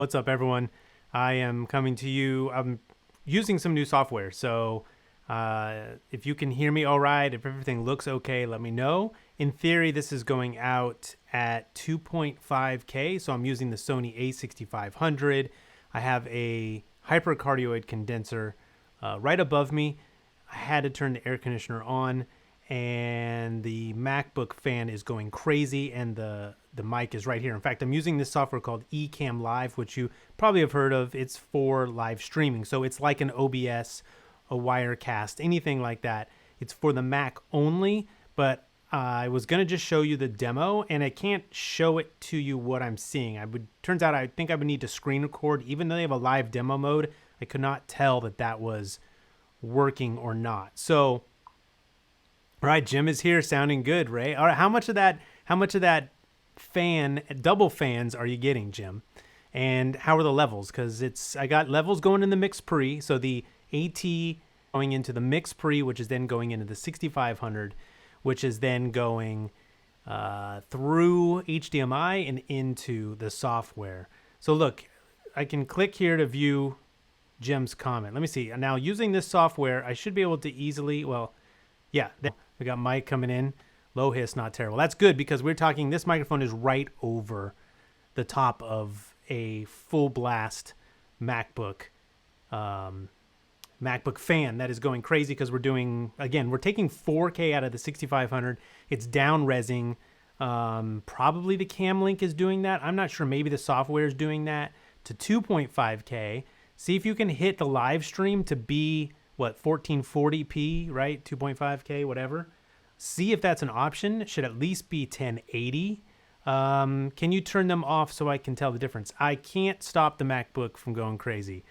What's up, everyone? I am coming to you. I'm using some new software, so if you can hear me all right, if everything looks okay, let me know. In theory, this is going out at 2.5K, so I'm using the Sony a6500. I have a hypercardioid condenser right above me. I had to turn the air conditioner on, and the MacBook fan is going crazy, and the mic is right here. In fact, I'm using this software called Ecamm Live, which you probably have heard of. It's for live streaming, so it's like an OBS, a Wirecast, anything like that. It's for the Mac only, but I was gonna just show you the demo, and I can't show it to you what I'm seeing. Turns out I think I would need to screen record, even though they have a live demo mode. I could not tell that that was working or not. So, all right, Jim is here, sounding good, Ray. All right, how much of that fan, double fans, are you getting, Jim? And how are the levels? Because I got levels going in the mix pre, so the AT going into the mix pre, which is then going into the 6500, which is then going through HDMI and into the software. So look, I can click here to view Jim's comment. Let me see. Now, using this software, I should be able to easily, well, yeah, we got mic coming in. Low hiss, not terrible. That's good because we're talking, this microphone is right over the top of a full blast MacBook fan that is going crazy because we're doing, again, we're taking 4K out of the 6500. It's down resing. Probably the Cam Link is doing that. I'm not sure. Maybe the software is doing that to 2.5K. See if you can hit the live stream to be, what, 1440p, right? 2.5K, whatever. See if that's an option. It should at least be 1080. Can you turn them off so I can tell the difference? I can't stop the MacBook from going crazy,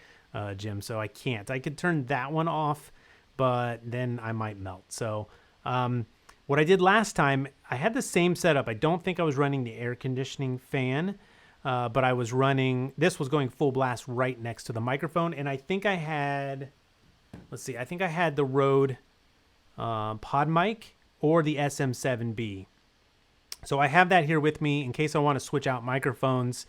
Jim, so I can't. I could turn that one off, but then I might melt. So what I did last time, I had the same setup. I don't think I was running the air conditioning fan, but I was running, this was going full blast right next to the microphone, and I think I had, let's see, I think I had the Rode pod mic or the SM7B. So I have that here with me in case I want to switch out microphones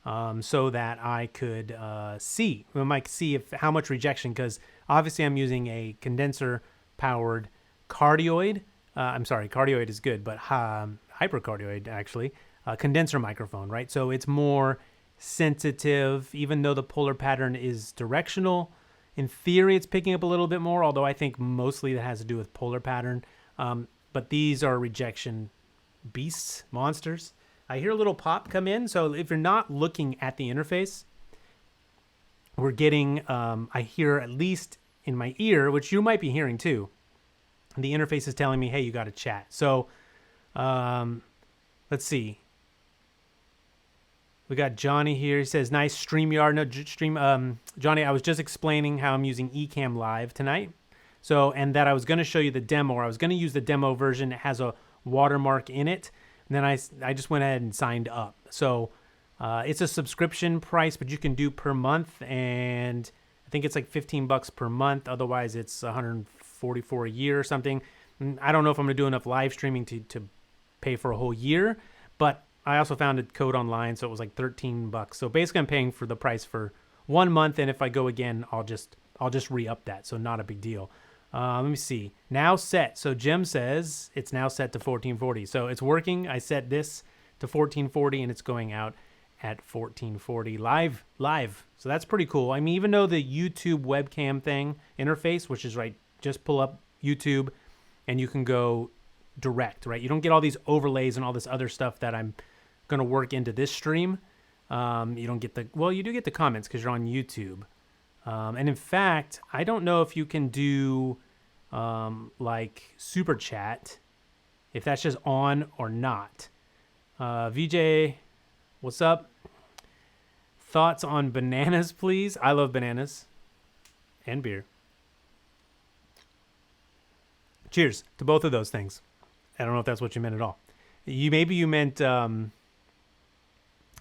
so that I could see if how much rejection, because obviously I'm using a condenser powered cardioid. I'm sorry, cardioid is good, but hypercardioid actually, condenser microphone, right? So it's more sensitive, even though the polar pattern is directional. In theory, it's picking up a little bit more, although I think mostly that has to do with polar pattern. But these are rejection beasts, monsters. I hear a little pop come in, so if you're not looking at the interface, we're getting, I hear at least in my ear, which you might be hearing too, the interface is telling me, hey, you got to chat. So let's see. We got Johnny here. He says, nice StreamYard. No, Johnny, I was just explaining how I'm using Ecamm Live tonight. So, and that I was going to show you the demo, or I was going to use the demo version. It has a watermark in it. And then I just went ahead and signed up. So it's a subscription price, but you can do per month. And I think it's like $15 per month. Otherwise, it's $144 a year or something. And I don't know if I'm going to do enough live streaming to pay for a whole year. But I also found a code online, so it was like $13. So basically, I'm paying for the price for 1 month. And if I go again, I'll just re-up that. So not a big deal. Let me see. Now set. So Jim says it's now set to 1440. So it's working. I set this to 1440 and it's going out at 1440 live. So that's pretty cool. I mean, even though the YouTube webcam thing interface, which is right, just pull up YouTube and you can go direct, right? You don't get all these overlays and all this other stuff that I'm going to work into this stream. You don't get well, you do get the comments because you're on YouTube. And in fact, I don't know if you can do like super chat, if that's just on or not. VJ, what's up? Thoughts on bananas, please? I love bananas and beer. Cheers to both of those things. I don't know if that's what you meant at all. Maybe you meant no.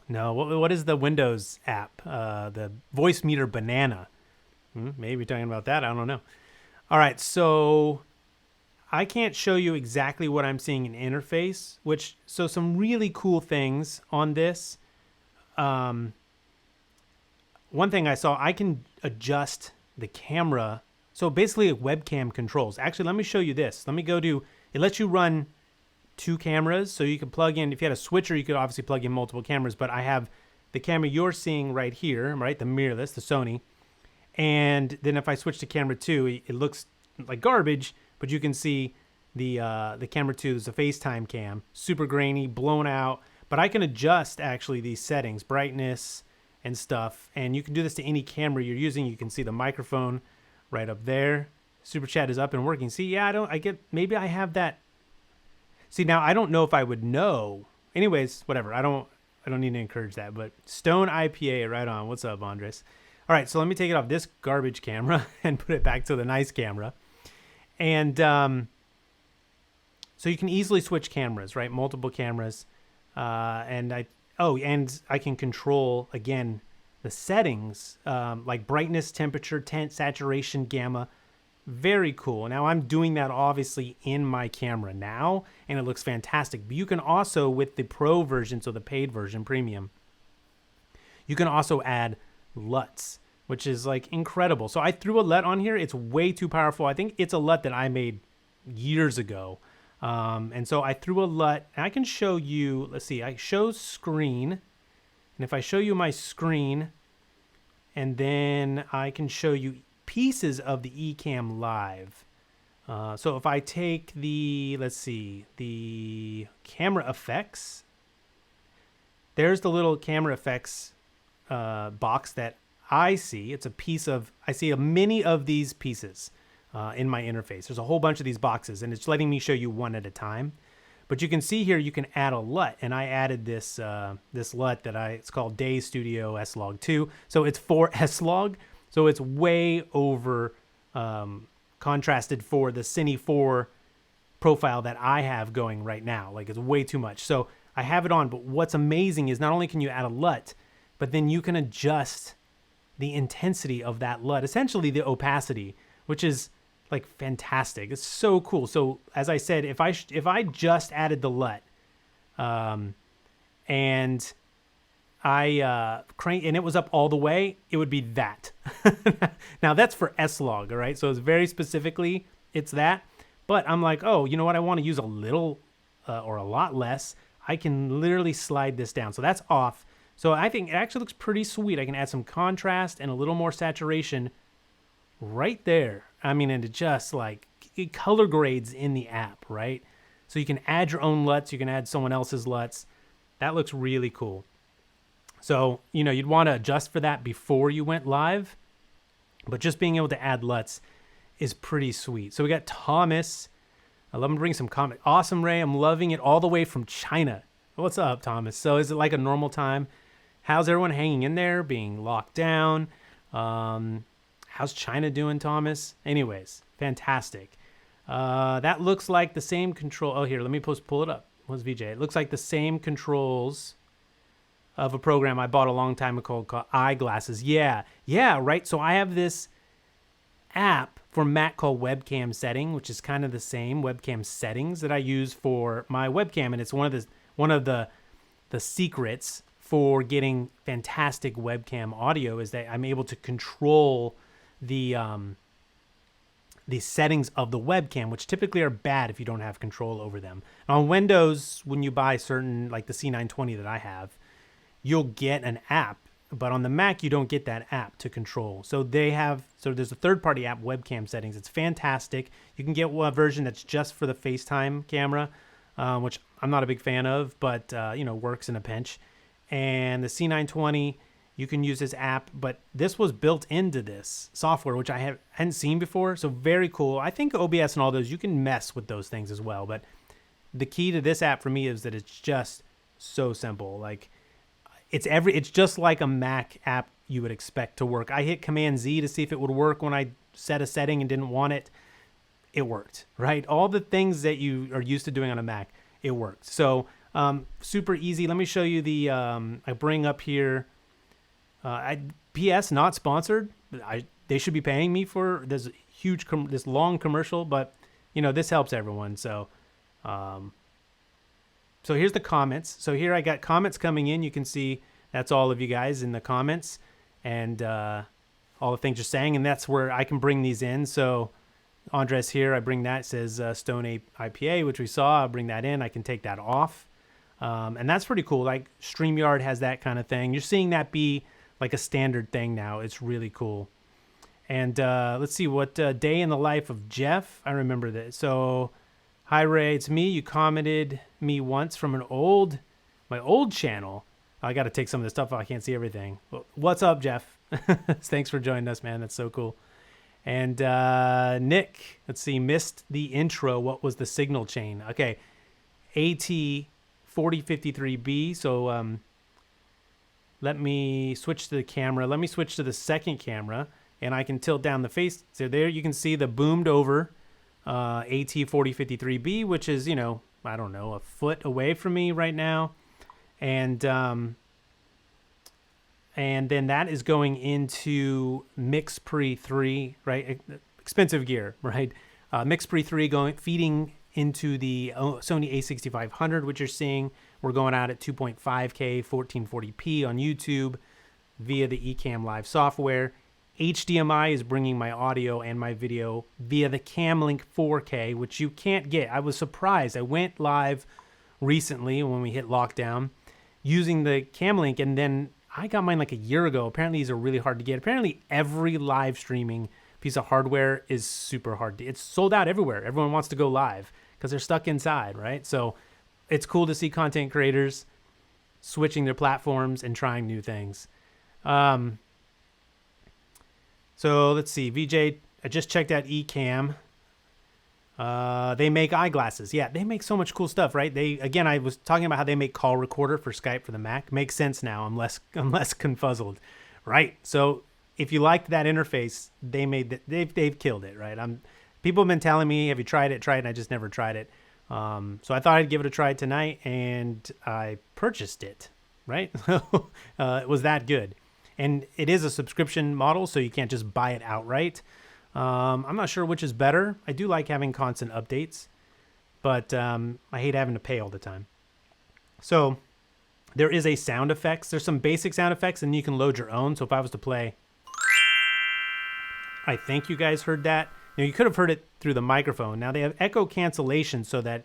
What is the Windows app? The voice meter banana. Maybe talking about that. I don't know. All right, so I can't show you exactly what I'm seeing in interface, so some really cool things on this. one thing I saw, I can adjust the camera. So basically webcam controls. Actually, let me show you this. Let me go to, it lets you run 2 cameras. So you can plug in, if you had a switcher, you could obviously plug in multiple cameras, but I have the camera you're seeing right here, right? The mirrorless, the Sony. And then if I switch to camera 2, it looks like garbage, but you can see the camera 2 is a FaceTime cam, super grainy, blown out, but I can adjust actually these settings, brightness and stuff. And you can do this to any camera you're using. You can see the microphone right up there. Super chat is up and working. See, yeah, maybe I have that. See, now I don't know if I would know. Anyways, whatever. I don't need to encourage that, but Stone IPA right on. What's up, Andres? All right, so let me take it off this garbage camera and put it back to the nice camera. And so you can easily switch cameras, right? Multiple cameras. And I can control, again, the settings, like brightness, temperature, tint, saturation, gamma. Very cool. Now I'm doing that obviously in my camera now, and it looks fantastic. But you can also, with the pro version, so the paid version, premium, you can also add LUTs, which is like incredible. So I threw a LUT on here. It's way too powerful. I think it's a LUT that I made years ago. And so I threw a LUT, and I can show you, let's see, I show screen. And if I show you my screen, and then I can show you pieces of the Ecamm Live. So if I take the, let's see, the camera effects, there's the little camera effects box that I see. It's a piece of, I see a many of these pieces in my interface. There's a whole bunch of these boxes, and it's letting me show you one at a time. But you can see here, you can add a LUT, and I added this this LUT that it's called Day Studio S-Log 2. So it's for S-Log. So it's way over contrasted for the Cine 4 profile that I have going right now. Like, it's way too much. So I have it on, but what's amazing is not only can you add a LUT, but then you can adjust the intensity of that LUT, essentially the opacity, which is like fantastic. It's so cool. So as I said, if I just added the LUT, and I crank, and it was up all the way, it would be that. Now that's for S-Log, all right? So it's very specifically, it's that. But I'm like, oh, you know what? I want to use a little or a lot less. I can literally slide this down. So that's off. So I think it actually looks pretty sweet. I can add some contrast and a little more saturation right there. I mean, and it just like, it color grades in the app, right? So you can add your own LUTs. You can add someone else's LUTs. That looks really cool. So, you know, you'd want to adjust for that before you went live, but just being able to add LUTs is pretty sweet. So we got Thomas. I love him to bring some comment. Awesome, Ray. I'm loving it all the way from China. What's up, Thomas? So is it like a normal time? How's everyone hanging in there, being locked down? How's China doing, Thomas? Anyways, fantastic. That looks like the same control. Oh, here, let me pull it up. What's VJ? It looks like the same controls of a program I bought a long time ago called Eyeglasses. Yeah, right. So I have this app for Mac called Webcam Setting, which is kind of the same webcam settings that I use for my webcam, and it's one of the secrets for getting fantastic webcam audio is that I'm able to control the settings of the webcam, which typically are bad if you don't have control over them. On Windows, when you buy certain, like the C920 that I have, you'll get an app, but on the Mac, you don't get that app to control. So there's a third-party app, Webcam Settings. It's fantastic. You can get a version that's just for the FaceTime camera, which I'm not a big fan of, but works in a pinch. And the C920, you can use this app, but this was built into this software, which I hadn't seen before. So very cool. I think OBS and all those, you can mess with those things as well. But the key to this app for me is that it's just so simple. Like, it's just like a Mac app you would expect to work. I hit Command Z to see if it would work when I set a setting and didn't want it. It worked, right? All the things that you are used to doing on a Mac, it worked. So super easy. Let me show you the, I bring up here, PS not sponsored. They should be paying me for this huge, this long commercial, but this helps everyone. So, so here's the comments. So here I got comments coming in. You can see that's all of you guys in the comments. and all the things you're saying, and that's where I can bring these in. So Andres here, I bring that, it says Stone IPA, which we saw. I'll bring that in. I can take that off. And that's pretty cool. Like StreamYard has that kind of thing. You're seeing that be like a standard thing now. It's really cool. And let's see what day in the life of Jeff. I remember this. So, hi Ray, it's me. You commented me once from my old channel. I got to take some of this stuff off. I can't see everything. What's up, Jeff? Thanks for joining us, man. That's so cool. And Nick, let's see, missed the intro. What was the signal chain? Okay, AT4053B. So let me switch to the camera. Let me switch to the second camera, and I can tilt down the face. So there you can see the boomed over AT4053B, which is, you know, I don't know, a foot away from me right now. And then that is going into MixPre 3, right? Expensive gear, right? MixPre 3 feeding into the Sony a6500, which you're seeing. We're going out at 2.5K, 1440p on YouTube via the Ecamm Live software. HDMI is bringing my audio and my video via the Camlink 4K, which you can't get. I was surprised. I went live recently when we hit lockdown using the Camlink, and then I got mine like a year ago. Apparently these are really hard to get. Apparently every live streaming piece of hardware is super hard. It's sold out everywhere. Everyone wants to go live because they're stuck inside, right? So it's cool to see content creators switching their platforms and trying new things. So let's see. VJ, I just checked out Ecamm. They make eyeglasses. Yeah, they make so much cool stuff, right? Again, I was talking about how they make call recorder for Skype for the Mac. Makes sense now. I'm less confuzzled, right? So if you liked that interface, they've killed it, right? People have been telling me, have you tried it? Try it. And I just never tried it. So I thought I'd give it a try tonight, and I purchased it, right? It was that good. And it is a subscription model, so you can't just buy it outright. I'm not sure which is better. I do like having constant updates, but I hate having to pay all the time. So there is a sound effects. There's some basic sound effects, and you can load your own. So if I was to play, I think you guys heard that. Now, you could have heard it through the microphone. Now, they have echo cancellation so that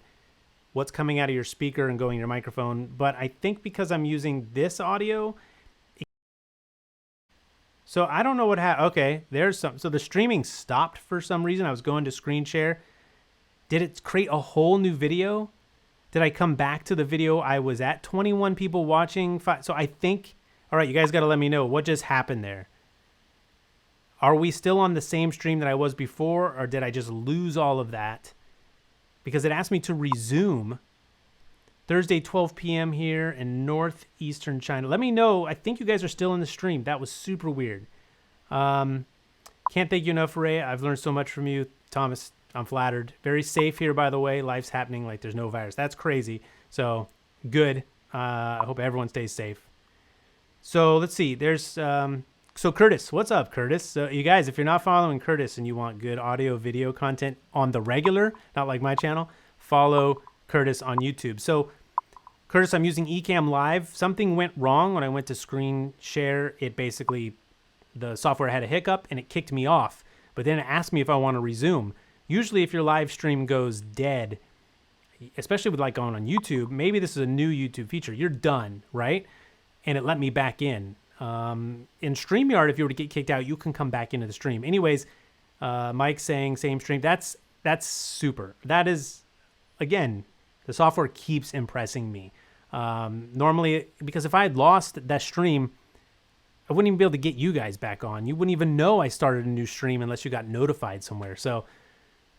what's coming out of your speaker and going in your microphone. But I think because I'm using this audio, so I don't know what happened. Okay, there's some. So the streaming stopped for some reason. I was going to screen share. Did it create a whole new video? Did I come back to the video I was at? 21 people watching. So I think, all right, you guys got to let me know what just happened there. Are we still on the same stream that I was before, or did I just lose all of that? Because it asked me to resume. Thursday, 12 p.m. here in northeastern China. Let me know. I think you guys are still in the stream. That was super weird. Can't thank you enough, Ray. I've learned so much from you. Thomas, I'm flattered. Very safe here, by the way. Life's happening like there's no virus. That's crazy. So, good. I hope everyone stays safe. So, let's see. There's... So Curtis, what's up, Curtis? So you guys, if you're not following Curtis and you want good audio video content on the regular, not like my channel, follow Curtis on YouTube. So Curtis, I'm using Ecamm Live. Something went wrong when I went to screen share. It basically, the software had a hiccup and it kicked me off. But then it asked me if I want to resume. Usually if your live stream goes dead, especially with like going on YouTube, maybe this is a new YouTube feature. You're done, right? And it let me back in. In StreamYard, if you were to get kicked out, you can come back into the stream. Anyways, Mike saying same stream. That's super. That is, again, the software keeps impressing me. Normally, because if I had lost that stream, I wouldn't even be able to get you guys back on. You wouldn't even know I started a new stream unless you got notified somewhere. So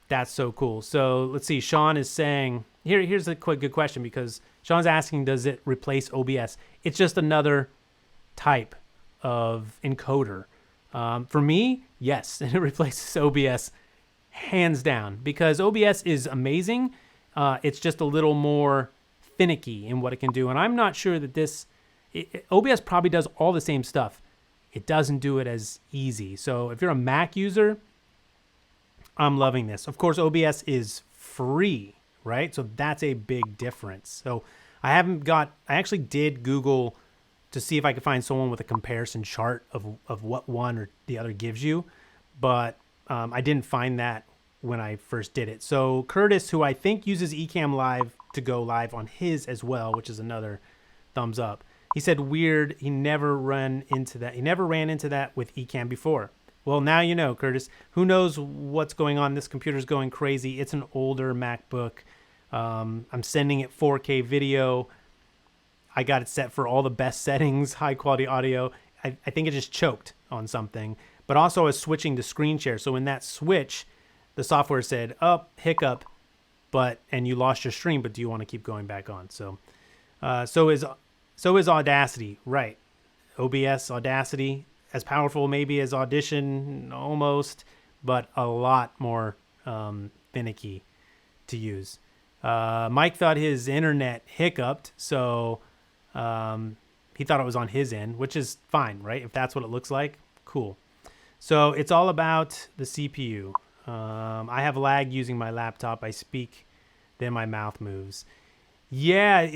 that's so cool. So let's see. Sean is saying, here's a quick good question, because Sean's asking, does it replace OBS? It's just another type of encoder. For me, yes, it replaces OBS hands down, because OBS is amazing. It's just a little more finicky in what it can do, and I'm not sure that OBS probably does all the same stuff. It doesn't do it as easy. So if you're a Mac user, I'm loving this. Of course, OBS is free, right? So that's a big difference. So I actually did Google to see if I could find someone with a comparison chart of what one or the other gives you. But I didn't find that when I first did it. So Curtis, who I think uses Ecamm Live to go live on his as well, which is another thumbs up. He said weird. He never ran into that. He never ran into that with Ecamm before. Well, now you know, Curtis. Who knows what's going on? This computer's going crazy. It's an older MacBook. I'm sending it 4K video. I got it set for all the best settings, high quality audio. I think it just choked on something. But also I was switching to screen share. So in that switch, the software said, oh, hiccup, and you lost your stream, but do you want to keep going back on? So so is Audacity, right? OBS, Audacity, as powerful maybe as Audition, almost, but a lot more finicky to use. Mike thought his internet hiccuped, so he thought it was on his end, which is fine, right? If that's what it looks like, cool. So it's all about the CPU. I have lag using my laptop. I speak, then my mouth moves. Yeah,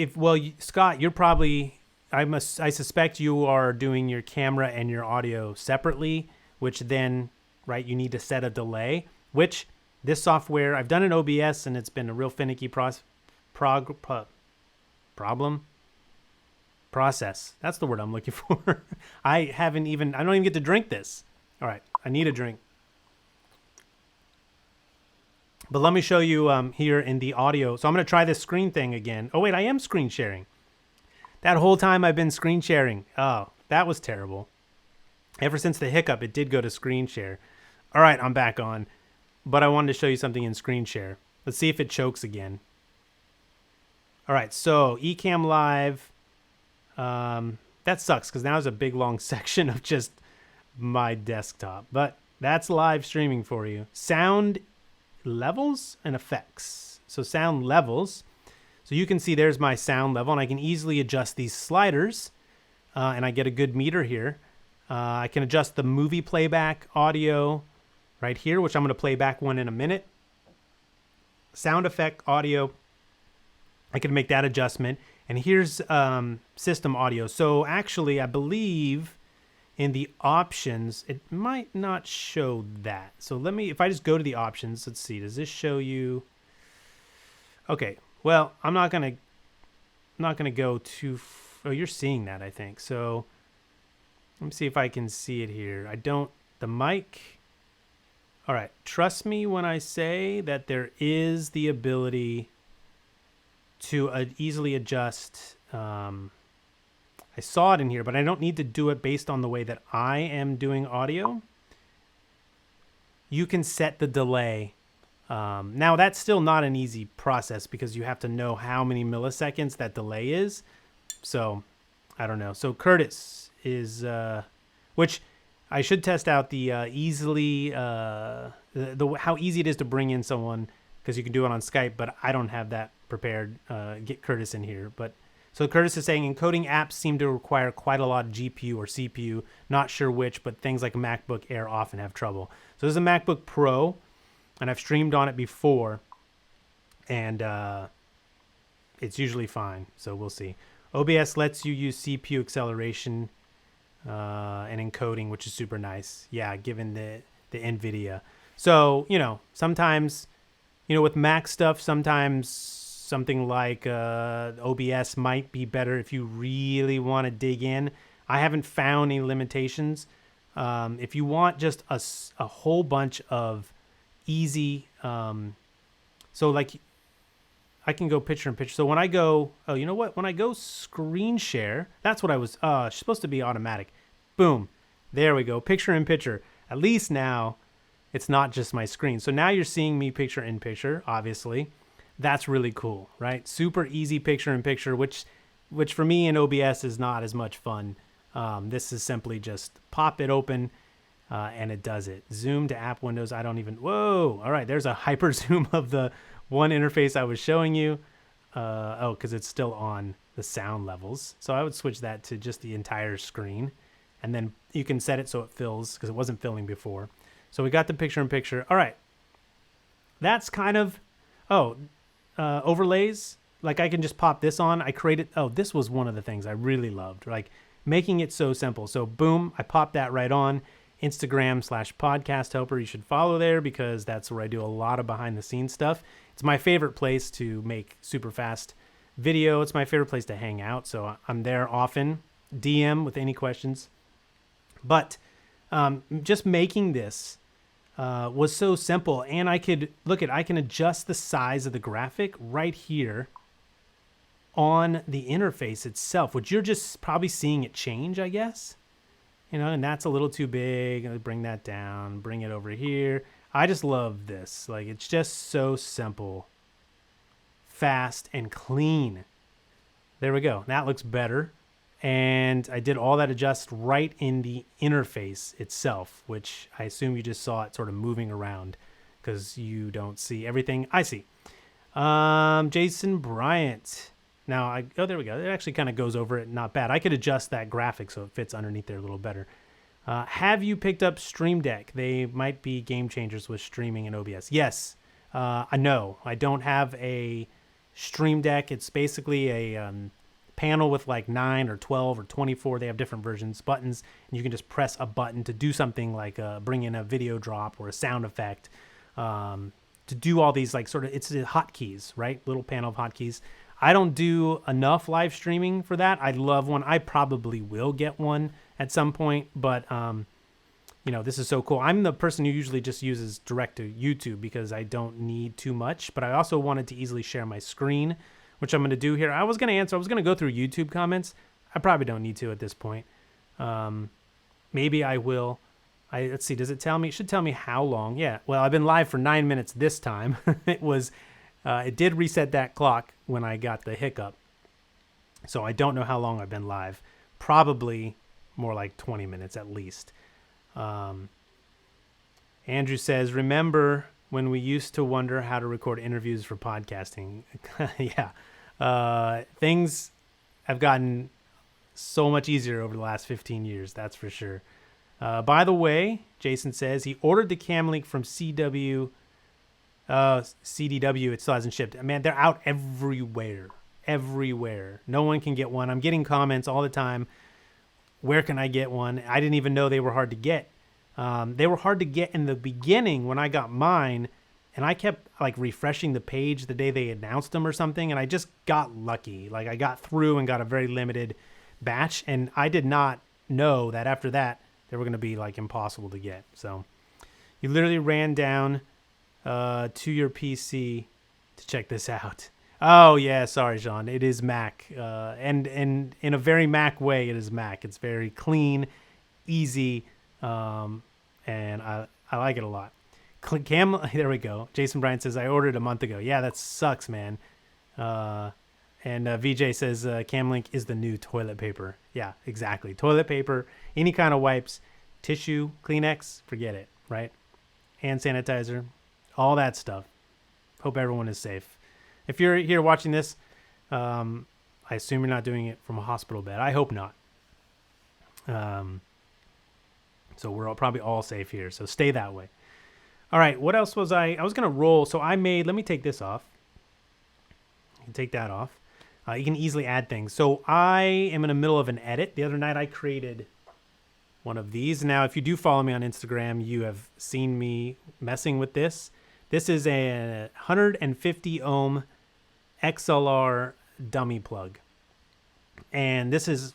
Scott, you're probably, I suspect you are doing your camera and your audio separately, which then, right, you need to set a delay, which this software, I've done an OBS and it's been a real finicky process. That's the word I'm looking for. I don't even get to drink this. All right, I need a drink. But let me show you here in the audio. So I'm going to try this screen thing again. Oh, wait, I am screen sharing. That whole time I've been screen sharing. Oh, that was terrible. Ever since the hiccup, it did go to screen share. All right, I'm back on. But I wanted to show you something in screen share. Let's see if it chokes again. All right, so Ecamm Live. That sucks because now there's a big long section of just my desktop. But that's live streaming for you. Sound levels and effects. So sound levels. So you can see there's my sound level, and I can easily adjust these sliders, and I get a good meter here. I can adjust the movie playback audio right here, which I'm going to play back one in a minute. Sound effect audio, I can make that adjustment. And here's system audio. So actually, I believe in the options, it might not show that. So if I just go to the options, let's see, does this show you? Okay, well, I'm not gonna go too. Oh, you're seeing that, I think. So let me see if I can see it here. The mic. All right, trust me when I say that there is the ability to easily adjust. I saw it in here, but I don't need to do it based on the way that I am doing audio. You can set the delay. Now, that's still not an easy process because you have to know how many milliseconds that delay is. So, I don't know. So, Curtis is, which I should test out the how easy it is to bring in someone because you can do it on Skype, but I don't have that prepared. Get Curtis in here. But so Curtis is saying encoding apps seem to require quite a lot of GPU or CPU. Not sure which, but things like a MacBook Air often have trouble. So this is a MacBook Pro, and I've streamed on it before, and it's usually fine. So we'll see. OBS lets you use CPU acceleration and encoding, which is super nice. Yeah, given the NVIDIA. So, sometimes, with Mac stuff, sometimes something like OBS might be better if you really want to dig in. I haven't found any limitations. If you want just a whole bunch of easy, so like I can go picture in picture. So when I go, oh, you know what? When I go screen share, that's what I was, it's supposed to be automatic. Boom. There we go. Picture in picture. At least now it's not just my screen. So now you're seeing me picture in picture, obviously. That's really cool, right? Super easy picture in picture, which for me in OBS is not as much fun. This is simply just pop it open and it does it. Zoom to app windows. Whoa. All right. There's a hyper zoom of the one interface I was showing you. Because it's still on the sound levels. So I would switch that to just the entire screen. And then you can set it so it fills because it wasn't filling before. So we got the picture in picture. All right. That's kind of, overlays. Like I can just pop this on. This was one of the things I really loved. Like making it so simple. So boom, I popped that right on. Instagram/podcast helper. You should follow there because that's where I do a lot of behind the scenes stuff. It's my favorite place to make super fast video. It's my favorite place to hang out. So I'm there often. DM with any questions. But just making this was so simple. And I can adjust the size of the graphic right here on the interface itself, which you're just probably seeing it change, I guess. And that's a little too big. I'll bring that down, bring it over here. I just love this. Like, it's just so simple, fast, and clean. There we go. That looks better. And I did all that adjust right in the interface itself, which I assume you just saw it sort of moving around because you don't see everything I see. Jason Bryant. Now, there we go. It actually kind of goes over it. Not bad. I could adjust that graphic so it fits underneath there a little better. Have you picked up Stream Deck? They might be game changers with streaming and OBS. Yes. No, I don't have a Stream Deck. It's basically a panel with like 9 or 12 or 24. They have different versions, buttons, and you can just press a button to do something like bring in a video drop or a sound effect. To do all these it's the hotkeys, right? Little panel of hotkeys. I don't do enough live streaming for that. I'd love one. I probably will get one at some point, but this is so cool. I'm the person who usually just uses direct to YouTube because I don't need too much, but I also wanted to easily share my screen, which I'm going to do here. I was going to go through YouTube comments. I probably don't need to at this point. Maybe I will. Let's see. Does it tell me? It should tell me how long. Yeah. Well, I've been live for 9 minutes this time. It did reset that clock when I got the hiccup. So I don't know how long I've been live. Probably more like 20 minutes at least. Andrew says, remember when we used to wonder how to record interviews for podcasting? Yeah. Things have gotten so much easier over the last 15 years. That's for sure. By the way, Jason says he ordered the cam link from CDW. It still hasn't shipped. Man, they're out everywhere. No one can get one. I'm getting comments all the time. Where can I get one? I didn't even know they were hard to get. They were hard to get in the beginning when I got mine, and I kept refreshing the page the day they announced them or something, and I just got lucky. I got through and got a very limited batch, and I did not know that after that they were going to be impossible to get. So you literally ran down to your PC to check this out. Oh yeah, sorry, Sean. It is Mac, and in a very Mac way, it is Mac. It's very clean, easy, and I like it a lot. There we go. Jason Bryant says I ordered a month ago. Yeah, that sucks, man. And VJ says Camlink is the new toilet paper. Yeah, exactly. Toilet paper, any kind of wipes, tissue, Kleenex, forget it. Right? Hand sanitizer. All that stuff. Hope everyone is safe. If you're here watching this, I assume you're not doing it from a hospital bed. I hope not. So we're probably all safe here. So stay that way. All right. What else was I was going to roll. So let me take this off. You can take that off. You can easily add things. So I am in the middle of an edit. The other night I created one of these. Now, if you do follow me on Instagram, you have seen me messing with this. This is a 150 ohm XLR dummy plug. And this is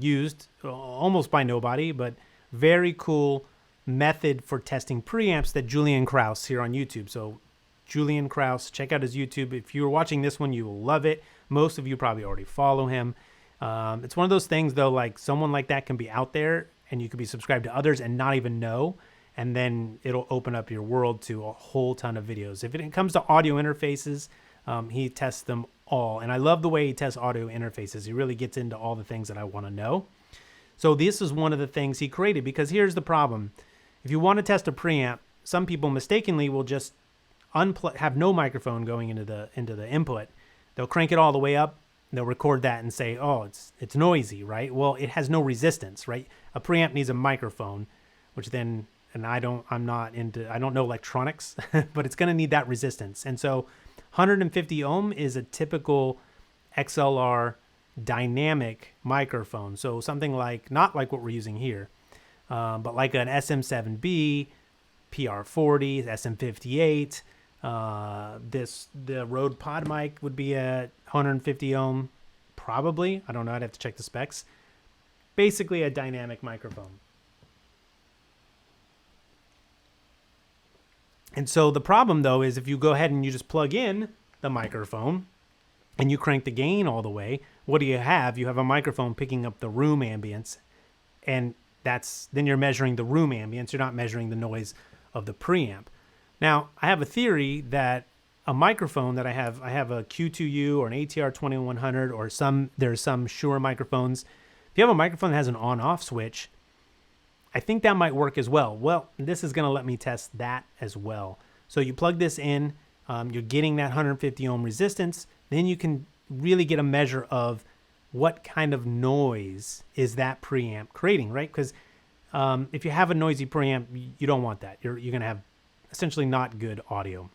used almost by nobody, but very cool method for testing preamps that Julian Krause here on YouTube. So Julian Krause, check out his YouTube. If you're watching this one, you will love it. Most of you probably already follow him. It's one of those things, though, someone like that can be out there and you could be subscribed to others and not even know. And then it'll open up your world to a whole ton of videos. If it comes to audio interfaces, he tests them all. And I love the way he tests audio interfaces. He really gets into all the things that I want to know. So this is one of the things he created, because here's the problem. If you want to test a preamp, some people mistakenly will just have no microphone going into the input. They'll crank it all the way up. They'll record that and say, oh, it's noisy, right? Well, it has no resistance, right? A preamp needs a microphone, which then... And I don't know electronics, but it's going to need that resistance. And so 150 ohm is a typical XLR dynamic microphone. So something like, not like what we're using here, but like an SM7B, PR40, SM58. The Rode Pod mic would be a 150 ohm, probably. I don't know. I'd have to check the specs. Basically a dynamic microphone. And so the problem, though, is if you go ahead and you just plug in the microphone and you crank the gain all the way, what do you have? You have a microphone picking up the room ambience, and then you're measuring the room ambience. You're not measuring the noise of the preamp. Now, I have a theory that a microphone that I have a Q2U or an ATR 2100 or there's some Shure microphones. If you have a microphone that has an on-off switch, I think that might work as well. Well, this is going to let me test that as well. So you plug this in, you're getting that 150 ohm resistance, then you can really get a measure of what kind of noise is that preamp creating, right? Because if you have a noisy preamp, you don't want that. You're going to have essentially not good audio.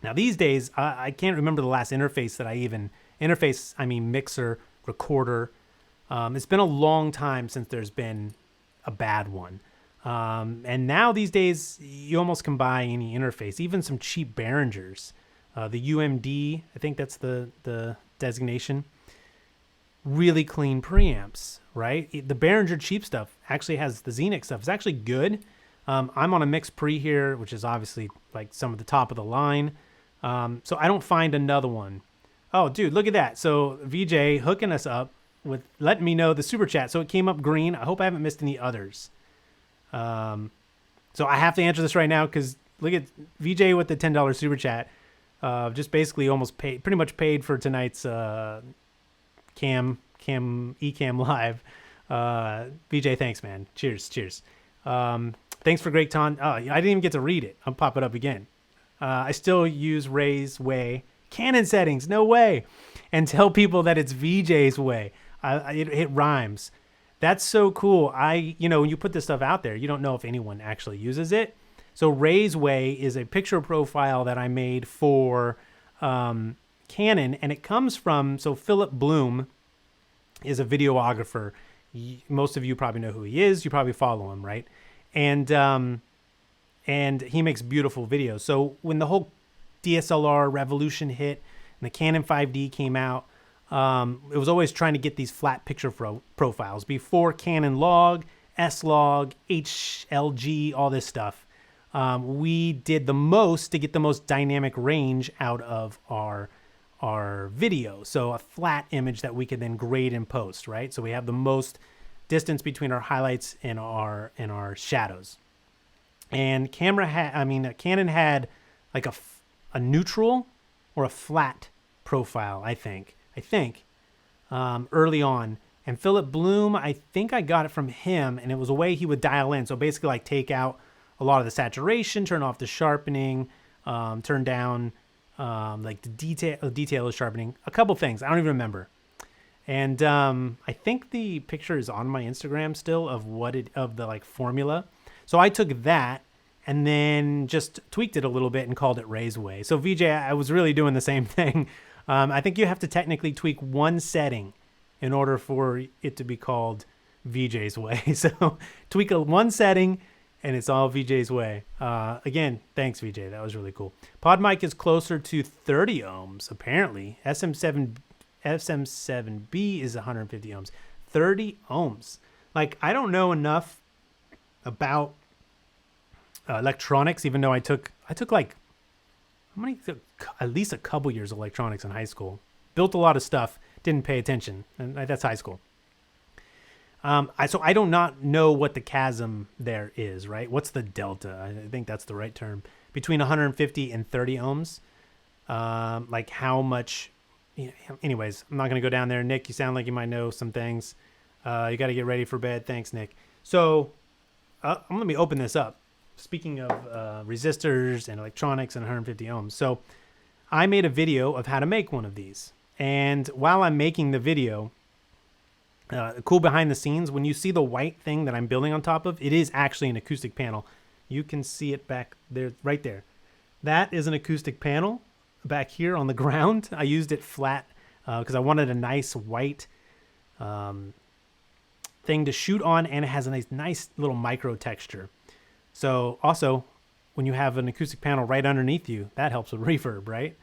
Now these days, I can't remember the last interface that I mean mixer, recorder. It's been a long time since there's been a bad one. And now these days, you almost can buy any interface, even some cheap Behringers. The UMD, I think that's the designation. Really clean preamps, right? The Behringer cheap stuff actually has the Xenic stuff. It's actually good. I'm on a mixed pre here, which is obviously like some of the top of the line. So I don't find another one. Oh, dude, look at that. So VJ hooking us up with letting me know the super chat. So it came up green. I hope I haven't missed any others. So I have to answer this right now because look at VJ with the $10 super chat. Just basically almost pretty much paid for tonight's Ecamm Live. VJ, thanks, man. Cheers. Thanks for great ton. Oh, I didn't even get to read it. I'll pop it up again. I still use Ray's way. Canon settings, no way. And tell people that it's VJ's way. It rhymes. That's so cool. When you put this stuff out there, you don't know if anyone actually uses it. So Ray's way is a picture profile that I made for Canon, and it comes from, so Philip Bloom is a videographer. Most of you probably know who he is. You probably follow him, right? And he makes beautiful videos. So when the whole DSLR revolution hit and the Canon 5D came out, it was always trying to get these flat picture profiles before Canon log, S-log, HLG, all this stuff. We did the most to get the most dynamic range out of our video. So a flat image that we could then grade in post, right? So we have the most distance between our highlights and our shadows. And Canon had like a neutral or a flat profile, I think, early on. And Philip Bloom, I think I got it from him, and it was a way he would dial in. So basically like take out a lot of the saturation, turn off the sharpening, turn down like the detail is sharpening, a couple things. I don't even remember. And I think the picture is on my Instagram still of the like formula. So I took that and then just tweaked it a little bit and called it Ray's Way. So VJ, I was really doing the same thing. I think you have to technically tweak one setting in order for it to be called VJ's Way. So tweak one setting and it's all VJ's Way. Again, thanks VJ. That was really cool. Pod mic is closer to 30 ohms, apparently. SM7B is 150 ohms. 30 ohms. Like, I don't know enough about electronics, even though I took like, at least a couple years of electronics in high school. Built a lot of stuff, didn't pay attention, and that's high school. So I do not know what the chasm there is, right? What's the delta? I think that's the right term. Between 150 and 30 ohms. Like how much, anyways, I'm not going to go down there. Nick, you sound like you might know some things. You got to get ready for bed. Thanks, Nick. So let me open this up. Speaking of resistors and electronics and 150 ohms. So I made a video of how to make one of these. And while I'm making the video, cool behind the scenes, when you see the white thing that I'm building on top of, it is actually an acoustic panel. You can see it back there, right there. That is an acoustic panel back here on the ground. I used it flat because I wanted a nice white thing to shoot on, and it has a nice little micro texture. So also, when you have an acoustic panel right underneath you, that helps with reverb, right?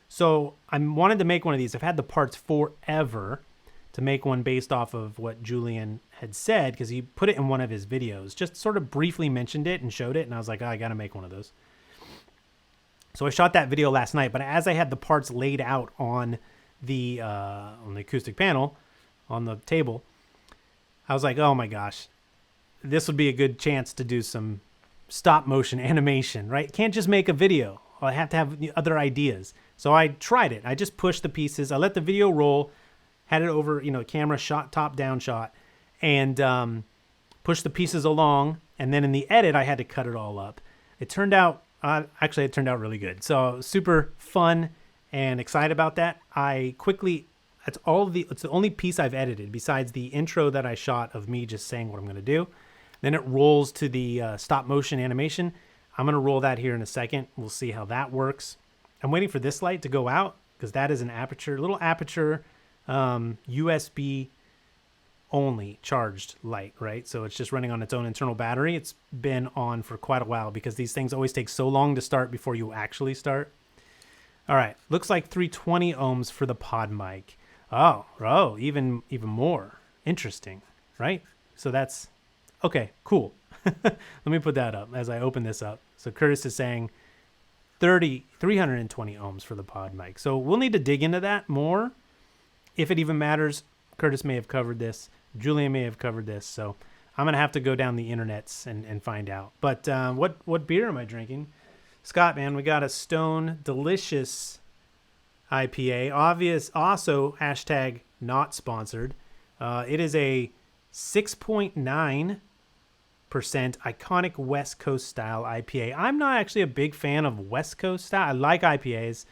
So I wanted to make one of these. I've had the parts forever to make one based off of what Julian had said, because he put it in one of his videos, just sort of briefly mentioned it and showed it, and I was like, oh, I got to make one of those. So I shot that video last night, but as I had the parts laid out on the acoustic panel, on the table, I was like, oh my gosh, this would be a good chance to do some stop motion animation, right? Can't just make a video. I have to have other ideas. So I tried it. I just pushed the pieces. I let the video roll, had it over, camera shot, top down shot, and pushed the pieces along. And then in the edit, I had to cut it all up. It turned out, actually, it turned out really good. So super fun and excited about that. I quickly, it's the only piece I've edited besides the intro that I shot of me just saying what I'm going to do. Then it rolls to the stop motion animation. I'm going to roll that here in a second. We'll see how that works. I'm waiting for this light to go out because that is an aperture, little aperture USB only charged light, right? So it's just running on its own internal battery. It's been on for quite a while because these things always take so long to start before you actually start. All right, looks like 320 ohms for the pod mic. Oh, even more. Interesting, right? So that's, okay, cool. Let me put that up as I open this up. So Curtis is saying 320 ohms for the pod mic. So we'll need to dig into that more, if it even matters. Curtis may have covered this. Julian may have covered this. So I'm going to have to go down the internets and find out. But what beer am I drinking? Scott, man, we got a Stone Delicious IPA. Obvious, also hashtag not sponsored. It is a 6.9% iconic West Coast style IPA. I'm not actually a big fan of West Coast style. I like IPAs.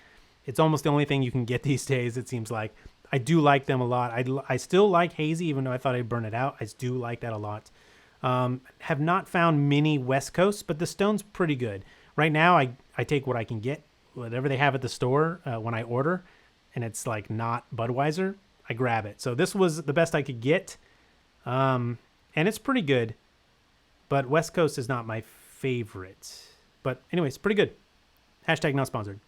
It's almost the only thing you can get these days, it seems like. I do like them a lot. I still like hazy, even though I thought I'd burn it out. I do like that a lot. Have not found many West Coast, but the Stone's pretty good. Right now, I take what I can get, whatever they have at the store when I order, and it's like not Budweiser, I grab it. So this was the best I could get, and it's pretty good, but West Coast is not my favorite. But anyways, pretty good. Hashtag not sponsored.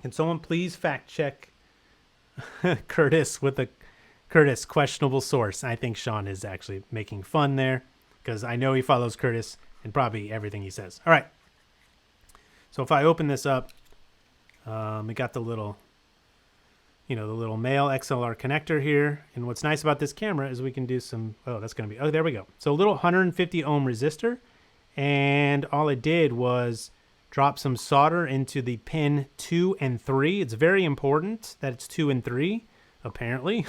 Can someone please fact check Curtis with a Curtis questionable source? I think Sean is actually making fun there, because I know he follows Curtis and probably everything he says. All right. So if I open this up, we got the little, the little male XLR connector here. And what's nice about this camera is we can do some, there we go. So a little 150 ohm resistor. And all I did was drop some solder into the pin 2 and 3. It's very important that it's 2 and 3, apparently.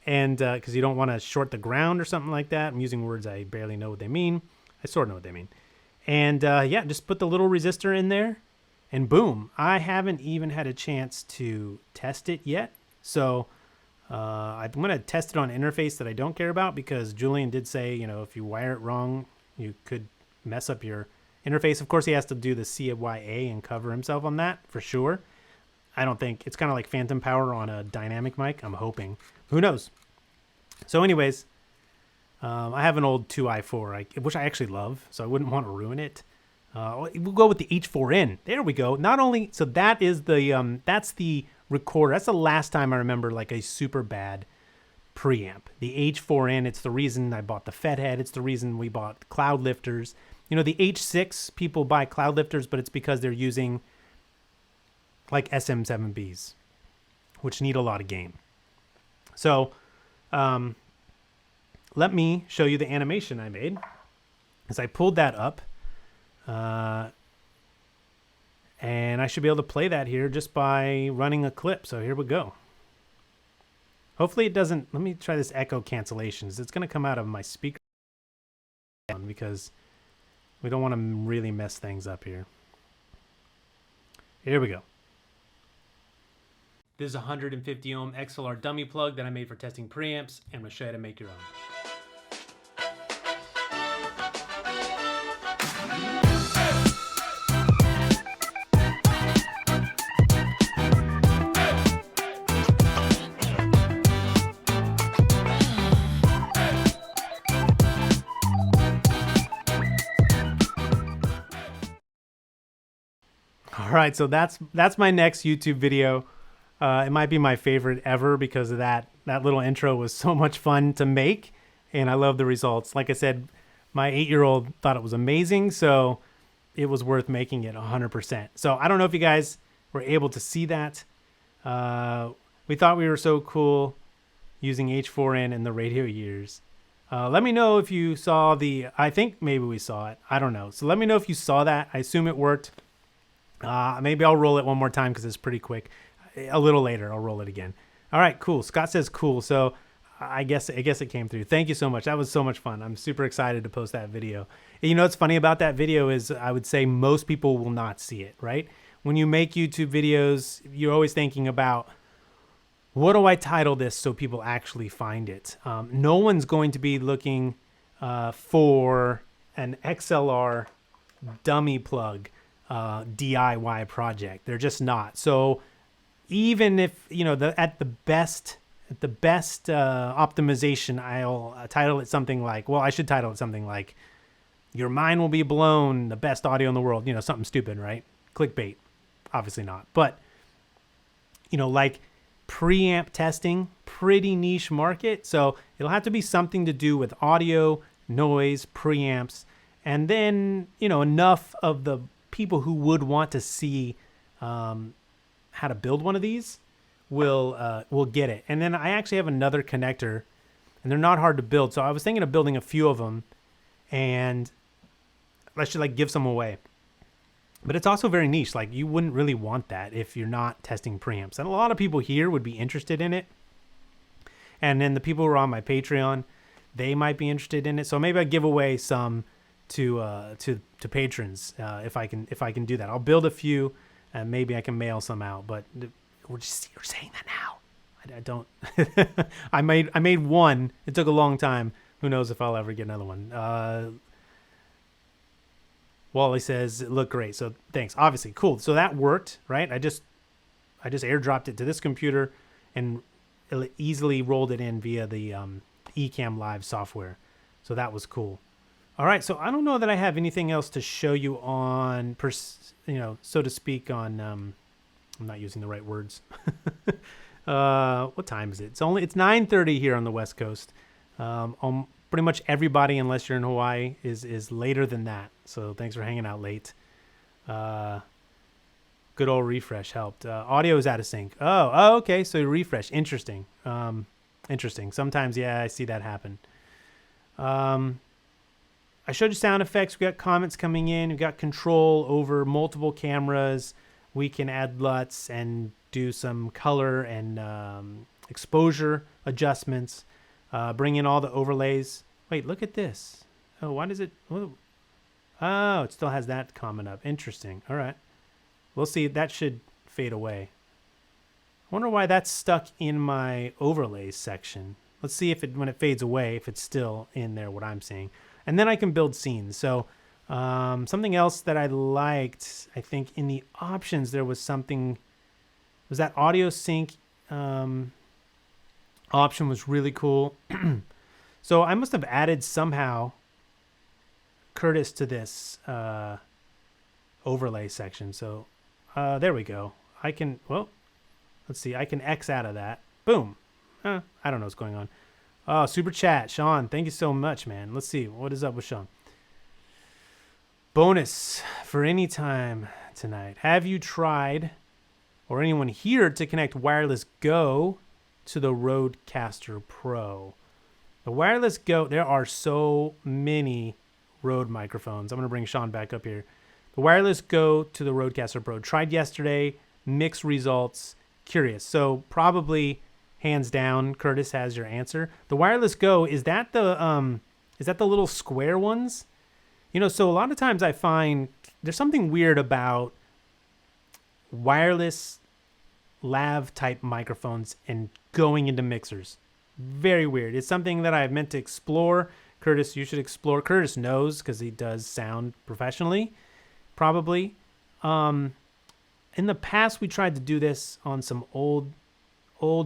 And because you don't want to short the ground or something like that. I'm using words I barely know what they mean. I sort of know what they mean. And yeah, just put the little resistor in there and boom. I haven't even had a chance to test it yet. So I'm going to test it on an interface that I don't care about, because Julian did say, if you wire it wrong, you could mess up your interface. Of course, he has to do the CYA and cover himself on that for sure. I don't think it's kind of like phantom power on a dynamic mic. I'm hoping. Who knows? So anyways, I have an old 2i4, which I actually love, so I wouldn't want to ruin it. We'll go with the H4n. There we go. Not only, so that is the, that's the recorder. That's the last time I remember like a super bad preamp. The H4n, it's the reason I bought the Fedhead. It's the reason we bought cloud lifters. The H6, people buy cloud lifters, but it's because they're using like SM7Bs, which need a lot of gain. So let me show you the animation I made. As I pulled that up, and I should be able to play that here just by running a clip. So here we go. Hopefully it doesn't, let me try this echo cancellations. It's going to come out of my speaker because we don't want to really mess things up here. Here we go. This is a 150 ohm XLR dummy plug that I made for testing preamps, and I'm going to show you how to make your own. right, so that's my next YouTube video. It might be my favorite ever because of that little intro was so much fun to make, and I love the results. Like I said, my 8-year-old thought it was amazing, so it was worth making it 100%. So I don't know if you guys were able to see that. We thought we were so cool using H4n in the radio years. Let me know if you saw I think maybe we saw it. I don't know. So let me know if you saw that. I assume it worked. Maybe I'll roll it one more time because it's pretty quick. A little later, I'll roll it again. All right, cool. Scott says cool. So I guess it came through. Thank you so much. That was so much fun. I'm super excited to post that video. And you know what's funny about that video is I would say most people will not see it, right? When you make YouTube videos, you're always thinking about, what do I title this so people actually find it? No one's going to be looking for an XLR dummy plug DIY project. They're just not. So even if, you know, at the best optimization, I'll title it something like, well, I should title it something like, your mind will be blown, the best audio in the world, you know, something stupid, right? Clickbait, obviously not. But, you know, like preamp testing, pretty niche market. So it'll have to be something to do with audio, noise, preamps, and then, you know, enough of the people who would want to see how to build one of these will get it. And then I actually have another connector, and they're not hard to build. So I was thinking of building a few of them, and I should like give some away. But it's also very niche. Like you wouldn't really want that if you're not testing preamps. And a lot of people here would be interested in it. And then the people who are on my Patreon, they might be interested in it. So maybe I give away some to patrons if I can do that. I'll build a few, and maybe I can mail some out. But you're saying that now. I don't. I made one. It took a long time. Who knows if I'll ever get another one. Wally says it looked great. So thanks. Obviously, cool. So that worked, right? I just airdropped it to this computer and easily rolled it in via the Ecamm Live software. So that was cool. All right. So I don't know that I have anything else to show you on, so to speak, on. I'm not using the right words. What time is it? It's 9:30 here on the West Coast. Pretty much everybody, unless you're in Hawaii, is later than that. So thanks for hanging out late. Good old refresh helped. Audio is out of sync. Oh, okay. So refresh. Interesting. Interesting. Sometimes, yeah, I see that happen. I showed you sound effects. We got comments coming in. We've got control over multiple cameras. We can add LUTs and do some color and exposure adjustments. Bring in all the overlays. Wait, look at this. Oh, why does it? Oh, it still has that comment up. Interesting. All right. We'll see. That should fade away. I wonder why that's stuck in my overlays section. Let's see if when it fades away, if it's still in there, what I'm seeing. And then I can build scenes. So something else that I liked, I think in the options, there was something, was that audio sync option was really cool. So I must have added somehow Curtis to this overlay section. So there we go. I can, well, let's see. I can X out of that. Boom. I don't know what's going on. Oh, super chat. Sean, thank you so much, man. Let's see. What is up with Sean? Bonus for any time tonight. Have you tried, or anyone here, to connect Wireless Go to the Rodecaster Pro? The Wireless Go, there are so many Rode microphones. I'm going to bring Sean back up here. The Wireless Go to the Rodecaster Pro. Tried yesterday, mixed results, curious. So probably hands down, Curtis has your answer. The Wireless Go, is that the little square ones? You know, so a lot of times I find there's something weird about wireless lav type microphones and going into mixers. Very weird. It's something that I've meant to explore. Curtis, you should explore. Curtis knows because he does sound professionally, probably. In the past, we tried to do this on some old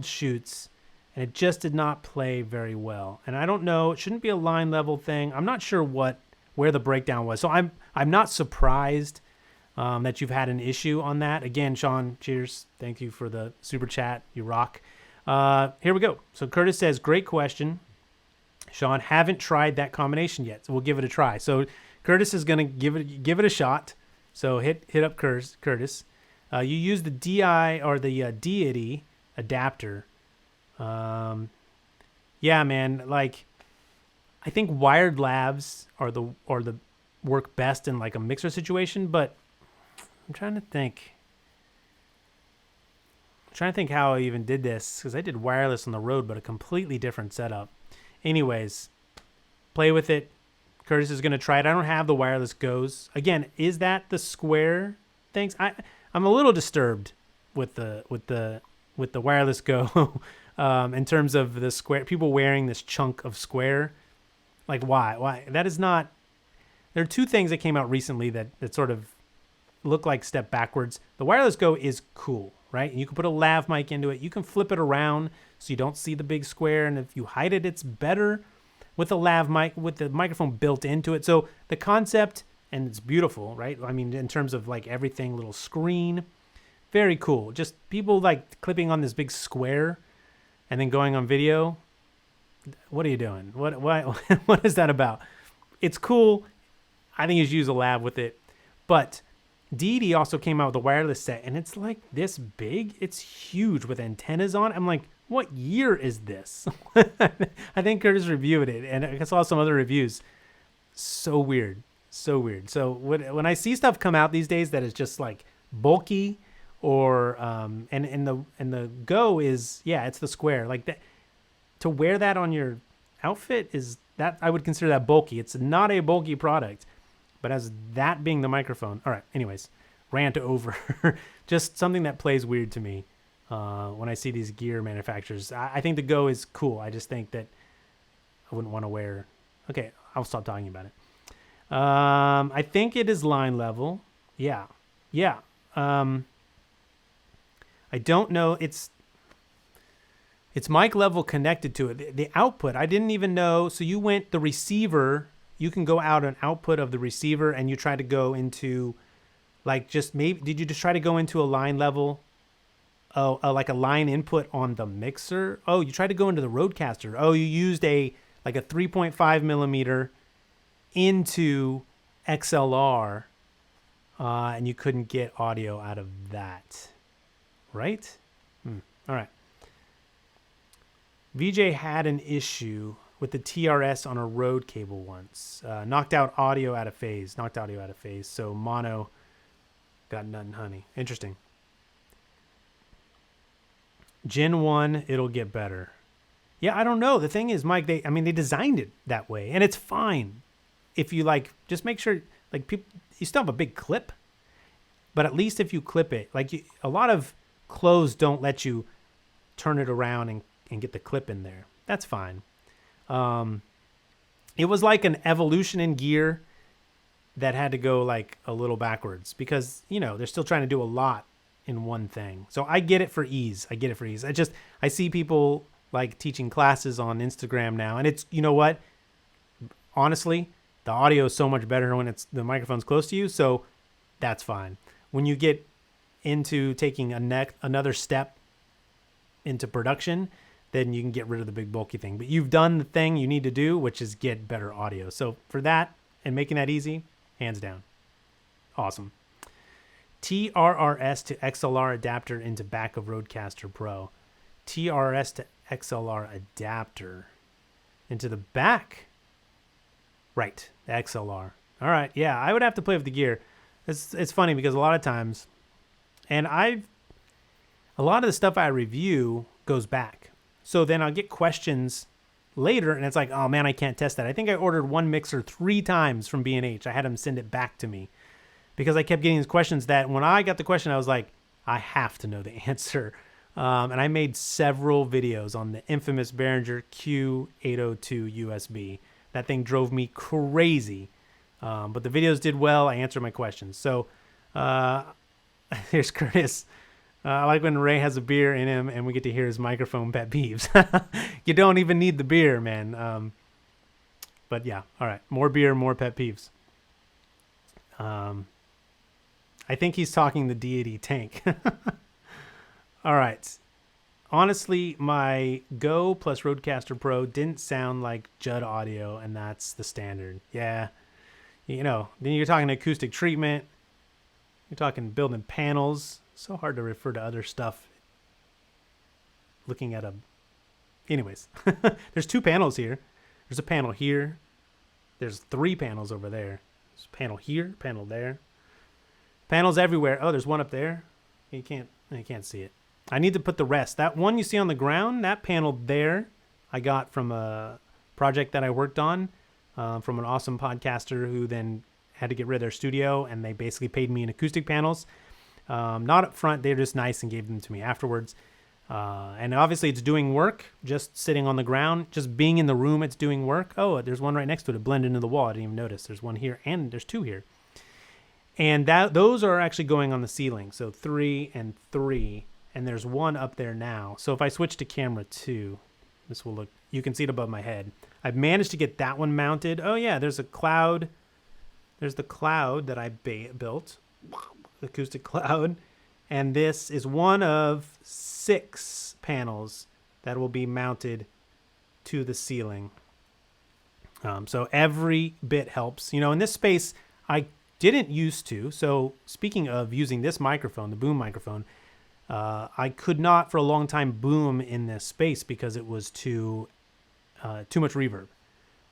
shoots, and it just did not play very well. And I don't know. It shouldn't be a line level thing. I'm not sure where the breakdown was. So I'm not surprised. that you've had an issue on that. Again, Sean, cheers. Thank you for the super chat. You rock. Here we go. So Curtis says, great question. Sean, haven't tried that combination yet, so we'll give it a try. So Curtis is going to give it a shot. So hit up Curtis. You use the DI or the deity adapter. Yeah, man. Like, I think wired labs are the work best in like a mixer situation, but I'm trying to think how I even did this, because I did wireless on the road, but a completely different setup. Anyways, play with it. Curtis is going to try it. I don't have the wireless goes. Again, is that the square things? I'm a little disturbed with the wireless go in terms of the square, people wearing this chunk of square. Like, why? That is not. There are two things that came out recently that sort of look like step backwards. The wireless go is cool, right? And you can put a lav mic into it. You can flip it around so you don't see the big square. And if you hide it, it's better with a lav mic, with the microphone built into it. So the concept, and it's beautiful, right? I mean, in terms of like everything, little screen, very cool. Just people like clipping on this big square and then going on video. What are you doing? What is that about? It's cool. I think you should use a lav with it. But DD also came out with a wireless set, and it's like this big. It's huge with antennas on. I'm like, what year is this? I think Curtis reviewed it, and I saw some other reviews. So weird. So weird. So when I see stuff come out these days that is just like bulky, or and the Go is, yeah, it's the square. Like that, to wear that on your outfit is that, I would consider that bulky. It's not a bulky product. But as that being the microphone. All right, anyways, rant over. Just something that plays weird to me when I see these gear manufacturers. I think the Go is cool. I just think that I wouldn't want to wear. Okay, I'll stop talking about it. I think it is line level. Yeah. I don't know. It's mic level connected to it. The output, I didn't even know. So you went the receiver. You can go out an output of the receiver, and you try to go into, like, just maybe, did you just try to go into a line level? Oh, like a line input on the mixer? Oh, you tried to go into the Rodecaster. Oh, you used a 3.5 millimeter into XLR, and you couldn't get audio out of that, right? All right. VJ had an issue with the TRS on a Rode cable once. Knocked audio out of phase. So mono got nut and honey. Interesting. Gen 1, it'll get better. Yeah, I don't know. The thing is, Mike, they designed it that way, and it's fine. If you just make sure, people, you still have a big clip, but at least if you clip it, a lot of clothes don't let you turn it around and get the clip in there. That's fine. It was like an evolution in gear that had to go a little backwards because, they're still trying to do a lot in one thing. So I get it for ease. I see people teaching classes on Instagram now, and it's, you know what? Honestly, the audio is so much better when the microphone's close to you. So that's fine. When you get into taking another step into production, then you can get rid of the big bulky thing. But you've done the thing you need to do, which is get better audio. So for that and making that easy, hands down. Awesome. TRRS to XLR adapter into back of Rodecaster Pro. TRS to XLR adapter into the back. Right, the XLR. All right, yeah, I would have to play with the gear. It's funny because a lot of times, and a lot of the stuff I review goes back. So then I'll get questions later, and it's like, oh man, I can't test that. I think I ordered one mixer 3 times from B&H. I had them send it back to me because I kept getting these questions that when I got the question, I was like, I have to know the answer. And I made several videos on the infamous Behringer Q802 USB. That thing drove me crazy. But the videos did well. I answered my questions. So here's Curtis. I like when Ray has a beer in him and we get to hear his microphone pet peeves. You don't even need the beer, man. But yeah, all right. More beer, more pet peeves. I I think he's talking the deity tank. All right. Honestly, my Go plus Rodecaster Pro didn't sound like Judd audio, and that's the standard. Yeah. You know, then you're talking acoustic treatment. You're talking building panels. So hard to refer to other stuff. Looking at a... Anyways, there's 2 panels here. There's a panel here. There's 3 panels over there. There's a panel here, panel there. Panels everywhere. Oh, there's one up there. You can't see it. I need to put the rest. That one you see on the ground, that panel there, I got from a project that I worked on from an awesome podcaster who then had to get rid of their studio, and they basically paid me in acoustic panels. Not up front. They're just nice and gave them to me afterwards. And obviously it's doing work, just sitting on the ground, just being in the room, it's doing work. Oh, there's one right next to it. It blended into the wall. I didn't even notice. There's one here, and there's 2 here. And those are actually going on the ceiling. So 3 and 3. And there's one up there now. So if I switch to camera 2, this will look, you can see it above my head. I've managed to get that one mounted. Oh yeah, there's a cloud. There's the cloud that I built, acoustic cloud. And this is one of 6 panels that will be mounted to the ceiling. So every bit helps. You know, in this space, I didn't used to. So speaking of using this microphone, the boom microphone, I could not for a long time boom in this space because it was too much reverb.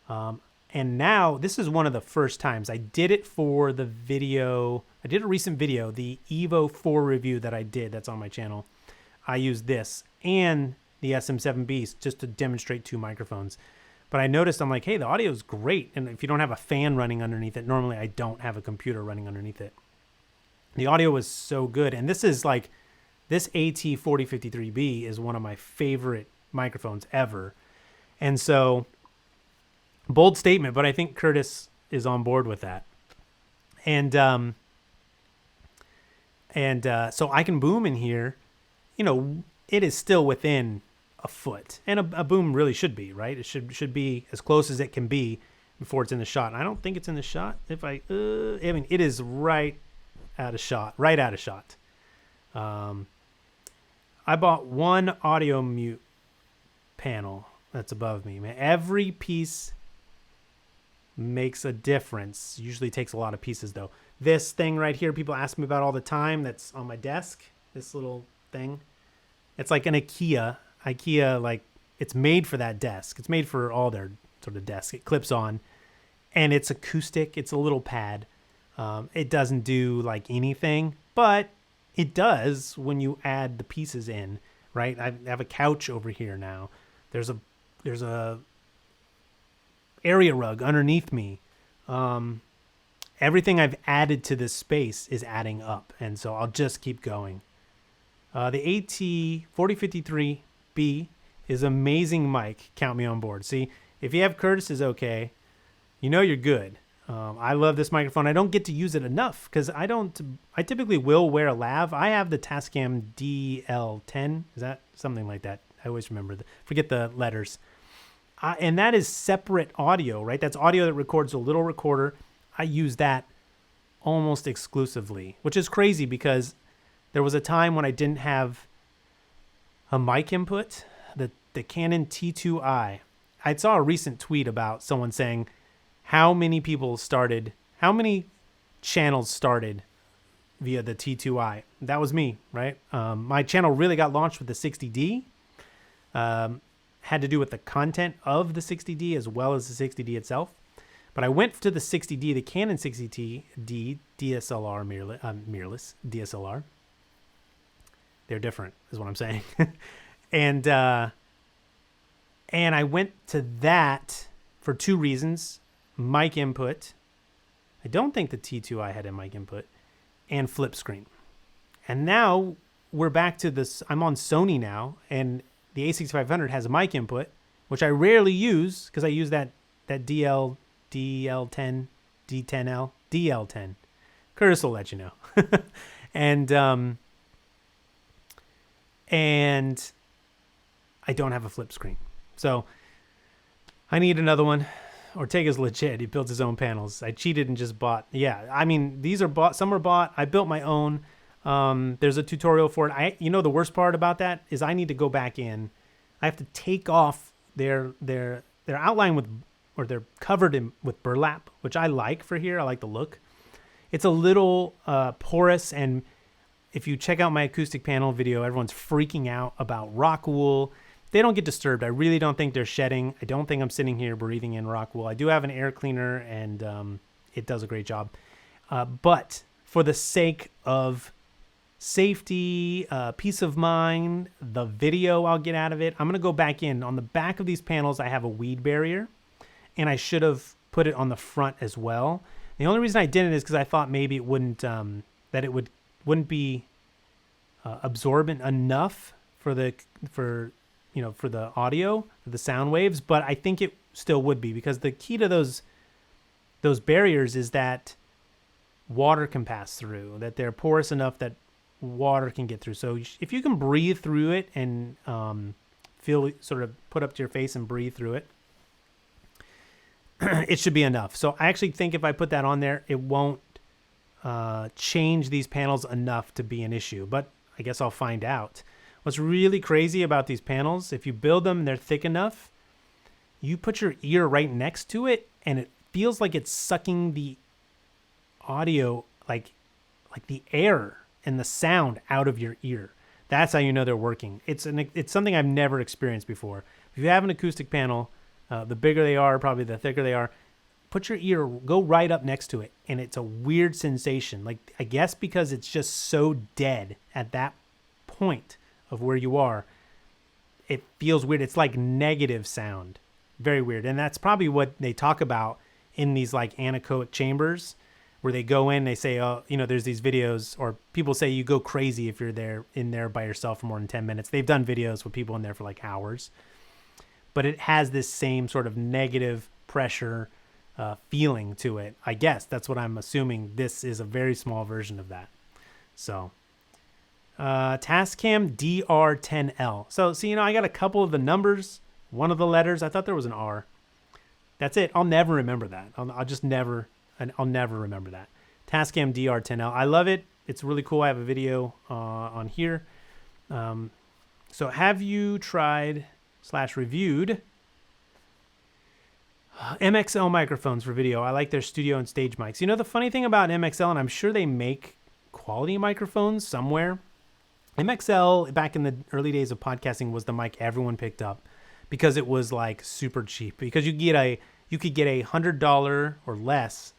And now this is one of the first times I did it for the video. I did a recent video, the Evo 4 review that I did. That's on my channel. I used this and the SM7Bs just to demonstrate 2 microphones. But I noticed, I'm like, hey, the audio is great. And if you don't have a fan running underneath it, normally I don't have a computer running underneath it. The audio was so good. And this is like, this AT4053B is one of my favorite microphones ever. And so, bold statement, but I think Curtis is on board with that. And so I can boom in here. You know, it is still within a foot. And a boom really should be, right? It should be as close as it can be before it's in the shot. And I don't think it's in the shot. If I mean, it is right out of shot. I bought one audio mute panel that's above me. Man, every piece makes a difference. Usually takes a lot of pieces though. This thing right here, people ask me about all the time, that's on my desk, this little thing. It's like an IKEA, like it's made for that desk. It's made for all their sort of desks. It clips on and it's acoustic. It's a little pad. It doesn't do like anything, but it does when you add the pieces in, right? I have a couch over here now. There's a area rug underneath me. Everything I've added to this space is adding up, and so I'll just keep going. The AT4053B is amazing mic. Count me on board. See, if you have Curtis is okay, you know you're good. I love this microphone. I don't get to use it enough because I typically will wear a lav. I have the Tascam DL10. Is that something like that? I always forget the letters. And that is separate audio, right? That's audio that records a little recorder. I use that almost exclusively, which is crazy because there was a time when I didn't have a mic input, the Canon T2i. I saw a recent tweet about someone saying, how many channels started via the T2i? That was me, right? My channel really got launched with the 60D. Had to do with the content of the 60D as well as the 60D itself. But I went to the 60D, the Canon 60D DSLR mirrorless DSLR. They're different, is what I'm saying. And I went to that for 2 reasons. Mic input. I don't think the T2i had a mic input. And flip screen. And now we're back to this. I'm on Sony now, and the A6500 has a mic input, which I rarely use because I use that DL10, D10L, DL10. Curtis will let you know. And I don't have a flip screen. So I need another one. Ortega's legit. He builds his own panels. I cheated and just bought. Yeah, I mean, these are bought. Some are bought. I built my own. There's a tutorial for it. The worst part about that is I need to go back in. I have to take off their outline with, or they're covered with burlap, which I like for here. I like the look. It's a little porous, and if you check out my acoustic panel video, everyone's freaking out about rock wool. They don't get disturbed. I really don't think they're shedding. I don't think I'm sitting here breathing in rock wool. I do have an air cleaner, and it does a great job. But for the sake of safety, peace of mind, the video I'll get out of it, I'm going to go back in. On the back of these panels, I have a weed barrier, and I should have put it on the front as well. The only reason I didn't is because I thought maybe it wouldn't, wouldn't be absorbent enough for the audio, the sound waves, but I think it still would be, because the key to those barriers is that water can pass through, that they're porous enough that water can get through. So if you can breathe through it and feel, sort of put up to your face and breathe through it, it should be enough. So I actually think if I put that on there, it won't change these panels enough to be an issue, but I guess I'll find out. What's really crazy about these panels, if you build them and they're thick enough, you put your ear right next to it and it feels like it's sucking the audio, like the air and the sound out of your ear. That's how you know they're working. It's something I've never experienced before. If you have an acoustic panel, the bigger they are, probably the thicker they are, put your ear, go right up next to it, and it's a weird sensation. Like, I guess because it's just so dead at that point of where you are, it feels weird. It's like negative sound. Very weird. And that's probably what they talk about in these like anechoic chambers, where they go in, they say, oh, there's these videos, or people say you go crazy if you're in there by yourself for more than 10 minutes. They've done videos with people in there for like hours. But it has this same sort of negative pressure feeling to it. I guess that's what I'm assuming. This is a very small version of that. So Tascam DR10L. So see, I got a couple of the numbers, one of the letters. I thought there was an R. That's it. I'll never remember that. I'll never remember that. Tascam DR10L. I love it. It's really cool. I have a video on here. So have you tried/reviewed MXL microphones for video? I like their studio and stage mics. The funny thing about MXL, and I'm sure they make quality microphones somewhere, MXL back in the early days of podcasting was the mic everyone picked up because it was like super cheap, because you could get a $100 or less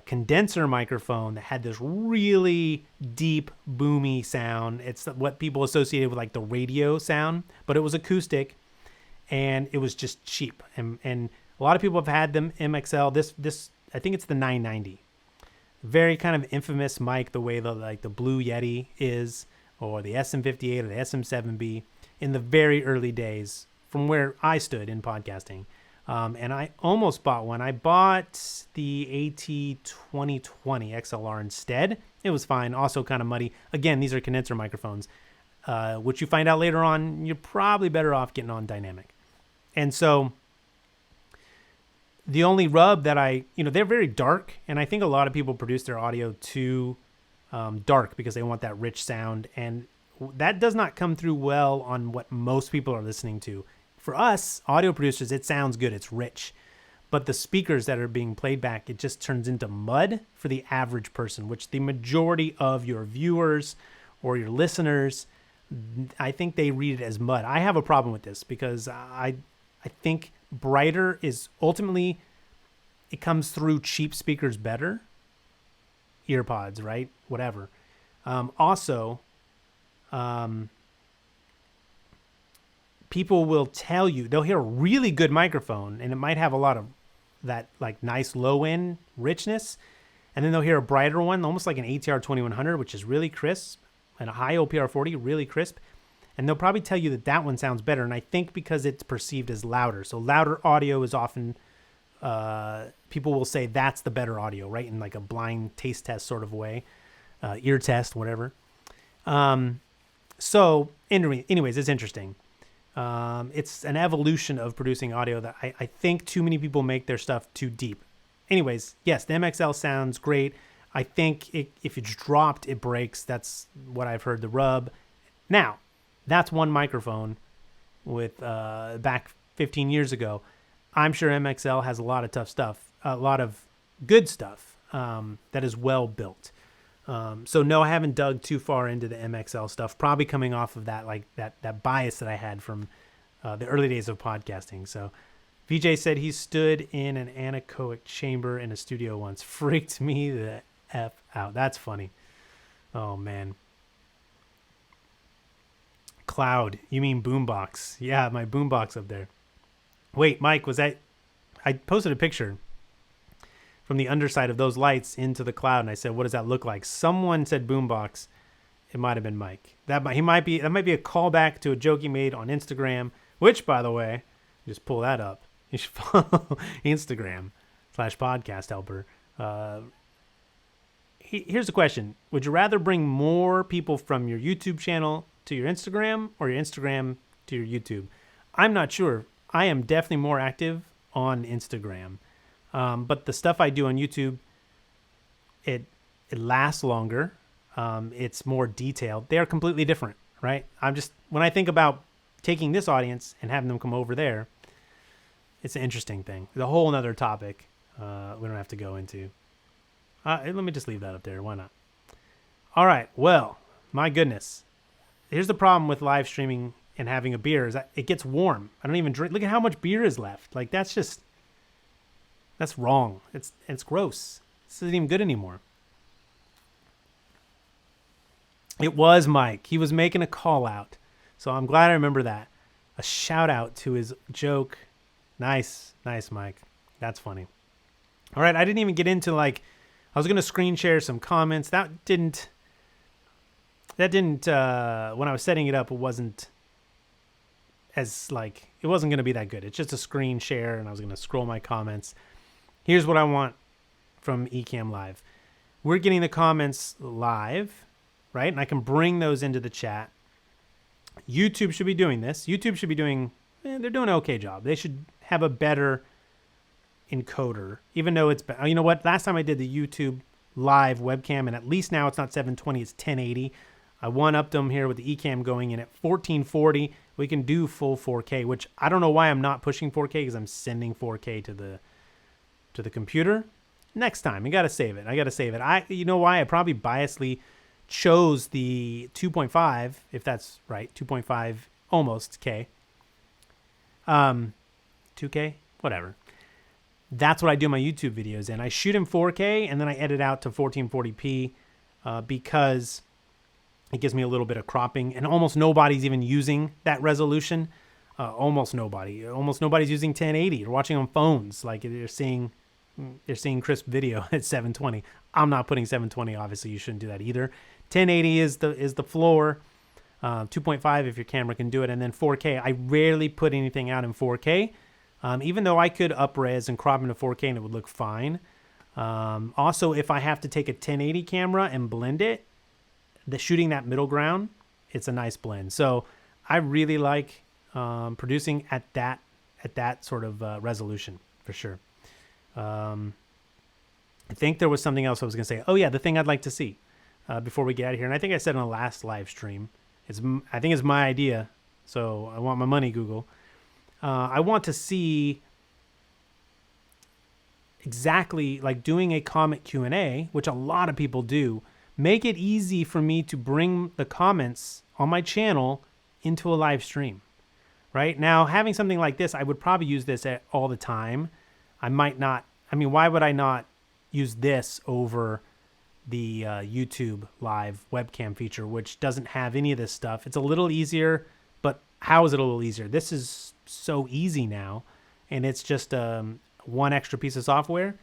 condenser microphone that had this really deep boomy sound. It's what people associated with like the radio sound, but it was acoustic and it was just cheap. And a lot of people have had them MXL. This I think it's the 990. Very kind of infamous mic, the way the Blue Yeti is, or the SM58 or the SM7B in the very early days from where I stood in podcasting. And I almost bought one. I bought the AT2020 XLR instead. It was fine. Also kind of muddy. Again, these are condenser microphones, which you find out later on, you're probably better off getting on dynamic. And so the only rub that they're very dark, and I think a lot of people produce their audio too dark because they want that rich sound, and that does not come through well on what most people are listening to. For us, audio producers, it sounds good, it's rich, but the speakers that are being played back, it just turns into mud for the average person, which the majority of your viewers or your listeners, I think they read it as mud. I have a problem with this because I think brighter is ultimately, it comes through cheap speakers better. EarPods, right? Whatever. People will tell you, they'll hear a really good microphone and it might have a lot of that like nice low end richness. And then they'll hear a brighter one, almost like an ATR 2100, which is really crisp, and a high OPR 40, really crisp. And they'll probably tell you that one sounds better. And I think because it's perceived as louder. So louder audio is often, people will say that's the better audio, right? In like a blind taste test sort of way, ear test, whatever. So anyways, it's interesting. It's an evolution of producing audio that I think too many people make their stuff too deep. Anyways, yes, the MXL sounds great. I think if it's dropped, it breaks. That's what I've heard, the rub. Now, that's one microphone with back 15 years ago. I'm sure MXL has a lot of tough stuff, a lot of good stuff that is well built. So no, I haven't dug too far into the MXL stuff, probably coming off of that, like that bias that I had from the early days of podcasting. So VJ said he stood in an anechoic chamber in a studio once. Freaked me the F out. That's funny. Oh, man. Cloud. You mean boombox. Yeah, my boombox up there. Wait, Mike, was that... I posted a picture from the underside of those lights into the cloud, and I said, what does that look like? Someone said boombox. It might have been Mike. That might be a callback to a joke he made on Instagram, which, by the way, just pull that up. You should follow Instagram/podcast helper. Here's the question. Would you rather bring more people from your YouTube channel to your Instagram or your Instagram to your YouTube? I'm not sure. I am definitely more active on Instagram. But the stuff I do on YouTube, it lasts longer. It's more detailed. They are completely different, right? When I think about taking this audience and having them come over there, it's an interesting thing. It's a whole other topic we don't have to go into. Let me just leave that up there. Why not? All right. Well, my goodness. Here's the problem with live streaming and having a beer is that it gets warm. I don't even drink. Look at how much beer is left. Like, that's wrong. It's gross. This isn't even good anymore. It was Mike. He was making a call out. So I'm glad I remember that. A shout out to his joke. Nice, Mike. That's funny. All right, I didn't even get into I was going to screen share some comments. That didn't when I was setting it up, it wasn't it wasn't going to be that good. It's just a screen share and I was going to scroll my comments. Here's what I want from Ecamm Live. We're getting the comments live, right? And I can bring those into the chat. YouTube should be doing this. YouTube should be doing, they're doing an okay job. They should have a better encoder, even though it's, you know what? Last time I did the YouTube live webcam, and at least now it's not 720, it's 1080. I one-upped them here with the Ecamm going in at 1440. We can do full 4K, which I don't know why I'm not pushing 4K because I'm sending 4K to the computer. Next time, I got to save it. You know why? I probably biasly chose the 2.5, if that's right, 2.5 almost K. 2K, whatever. That's what I do my YouTube videos in. I shoot in 4K and then I edit out to 1440p because it gives me a little bit of cropping, and almost nobody's even using that resolution. Almost nobody. Almost nobody's using 1080. They're watching on phones. Like they're seeing crisp video at 720. I'm not putting 720. Obviously, you shouldn't do that either. 1080 is the floor. 2.5 if your camera can do it, and then 4K. I rarely put anything out in 4K, even though I could up-res and crop into 4K and it would look fine. Also, if I have to take a 1080 camera and blend it, shooting that middle ground, it's a nice blend. So I really like producing at that sort of resolution for sure. I think there was something else I was going to say. Oh yeah, the thing I'd like to see before we get out of here, and I think I said in the last live stream, I think it's my idea, so I want my money, Google. I want to see exactly like doing a comment Q&A, which a lot of people do. Make it easy for me to bring the comments on my channel into a live stream. Right now, having something like this, I would probably use this all the time. Why would I not use this over the YouTube live webcam feature, which doesn't have any of this stuff? It's a little easier, but how is it a little easier? This is so easy now, and it's just one extra piece of software,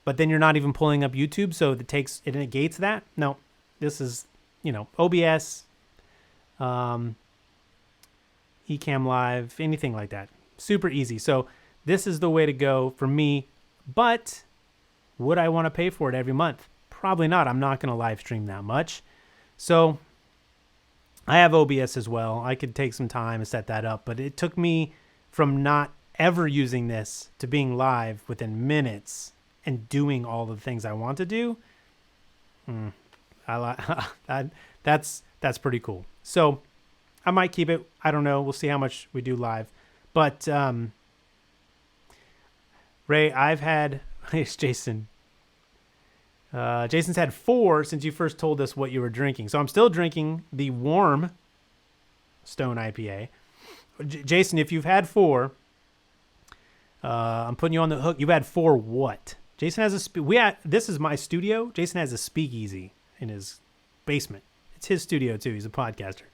but then you're not even pulling up YouTube, so it negates that. No, this is, OBS, Ecamm Live, anything like that. Super easy. So this is the way to go for me, but would I want to pay for it every month? Probably not. I'm not going to live stream that much. So I have OBS as well. I could take some time to set that up, but it took me from not ever using this to being live within minutes and doing all the things I want to do. That's pretty cool. So I might keep it. I don't know. We'll see how much we do live. But Ray, I've had it's Jason. Jason's had 4 since you first told us what you were drinking. So I'm still drinking the warm Stone IPA. Jason, if you've had 4, I'm putting you on the hook. You've had 4 what? Jason has this is my studio. Jason has a speakeasy in his basement. It's his studio too. He's a podcaster.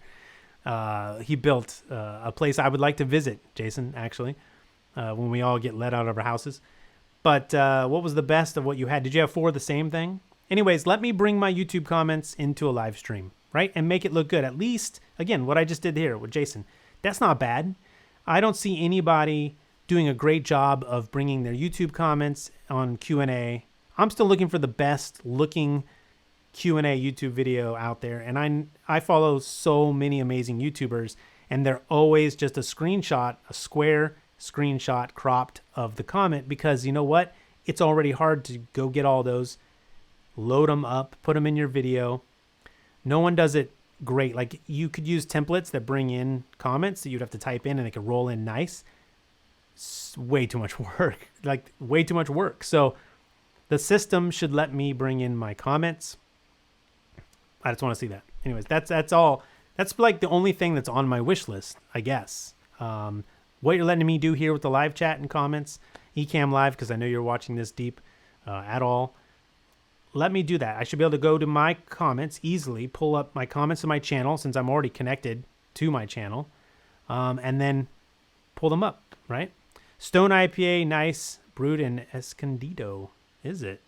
He built a place I would like to visit, Jason, actually, when we all get let out of our houses. But what was the best of what you had? Did you have 4 of the same thing? Anyways, let me bring my YouTube comments into a live stream, right? And make it look good. At least, again, what I just did here with Jason, that's not bad. I don't see anybody doing a great job of bringing their YouTube comments on Q&A. I'm still looking for the best looking Q&A YouTube video out there. And I follow so many amazing YouTubers, and they're always just a screenshot, a square screenshot cropped of the comment, because you know what? It's already hard to go get all those, load them up, put them in your video. No one does it great. Like, you could use templates that bring in comments that you'd have to type in and they could roll in nice. It's way too much work, like way too much work. So the system should let me bring in my comments. I just want to see that. Anyways, that's all. That's like the only thing that's on my wish list, I guess. What you're letting me do here with the live chat and comments, Ecamm Live, because I know you're watching this deep at all. Let me do that. I should be able to go to my comments easily, pull up my comments to my channel since I'm already connected to my channel, and then pull them up, right? Stone IPA, nice, brewed in Escondido, is it?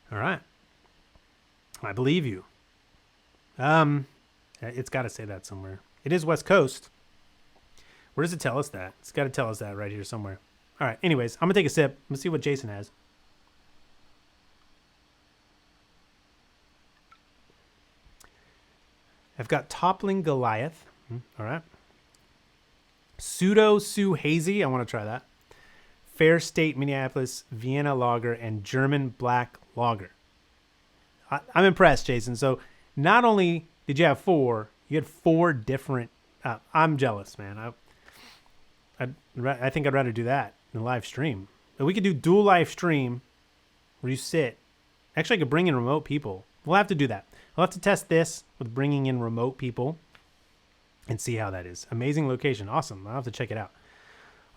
All right. I believe you. It's got to say that somewhere. It is West Coast. Where does it tell us that? It's got to tell us that right here somewhere. All right. Anyways, I'm going to take a sip. Let's see what Jason has. I've got Toppling Goliath. All right. Pseudo Sue Hazy. I want to try that. Fair State Minneapolis Vienna Lager and German Black Lager. I'm impressed, Jason. So not only did you have 4, you had 4 different. I'm jealous, man. I think I'd rather do that than live stream. But we could do dual live stream where you sit. Actually, I could bring in remote people. We'll have to do that. We'll have to test this with bringing in remote people and see how that is. Amazing location. Awesome. I'll have to check it out.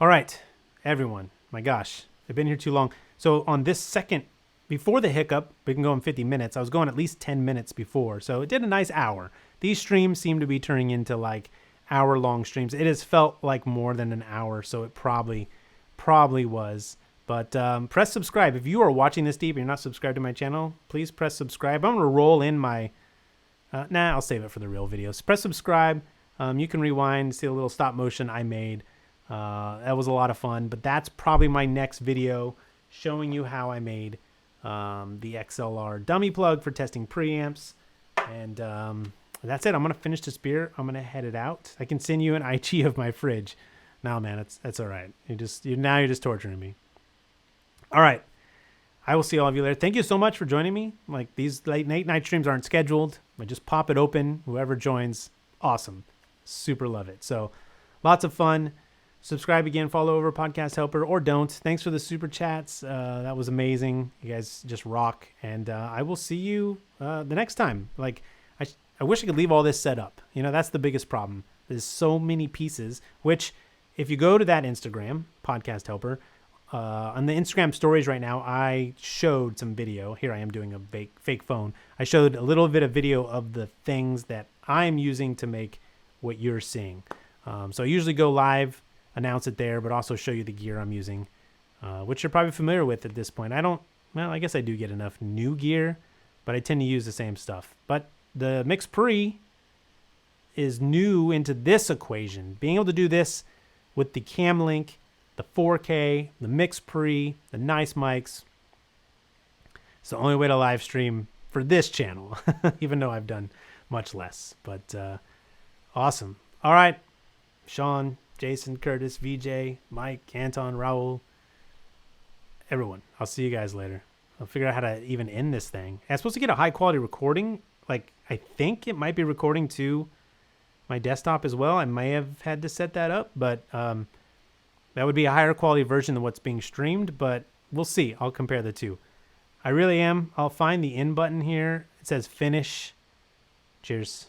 All right, everyone. My gosh, I've been here too long. So on this second, before the hiccup, we can go in 50 minutes. I was going at least 10 minutes before. So it did a nice hour. These streams seem to be turning into like hour-long streams. It has felt like more than an hour, so it probably was. But press subscribe. If you are watching this deep and you're not subscribed to my channel, please press subscribe. I'm going to roll in my... I'll save it for the real videos. Press subscribe. You can rewind, see a little stop motion I made. That was a lot of fun, but that's probably my next video showing you how I made the XLR dummy plug for testing preamps. And that's it. I'm going to finish this beer. I'm going to head it out. I can send you an IG of my fridge. No, man, that's all right. You're just torturing me. All right. I will see all of you later. Thank you so much for joining me. Like, these late night streams aren't scheduled. I just pop it open. Whoever joins, awesome. Super love it. So lots of fun. Subscribe again, follow over Podcast Helper, or don't. Thanks for the super chats. That was amazing. You guys just rock. And I will see you the next time. Like, I wish I could leave all this set up. You know, that's the biggest problem. There's so many pieces, which if you go to that Instagram, Podcast Helper, on the Instagram stories right now, I showed some video. Here I am doing a fake phone. I showed a little bit of video of the things that I'm using to make what you're seeing. So I usually go live, announce it there, but also show you the gear I'm using, which you're probably familiar with at this point. I guess I do get enough new gear, but I tend to use the same stuff. But the Mix Pre is new into this equation. Being able to do this with the Cam Link, the 4K, the Mix Pre, the nice mics. It's the only way to live stream for this channel, even though I've done much less. But Awesome. All right. Sean, Jason, Curtis, VJ, Mike, Anton, Raul, everyone. I'll see you guys later. I'll figure out how to even end this thing. I'm supposed to get a high quality recording. Like, I think it might be recording to my desktop as well. I may have had to set that up, but that would be a higher quality version than what's being streamed, but we'll see. I'll compare the two. I really am. I'll find the end button here. It says finish. Cheers.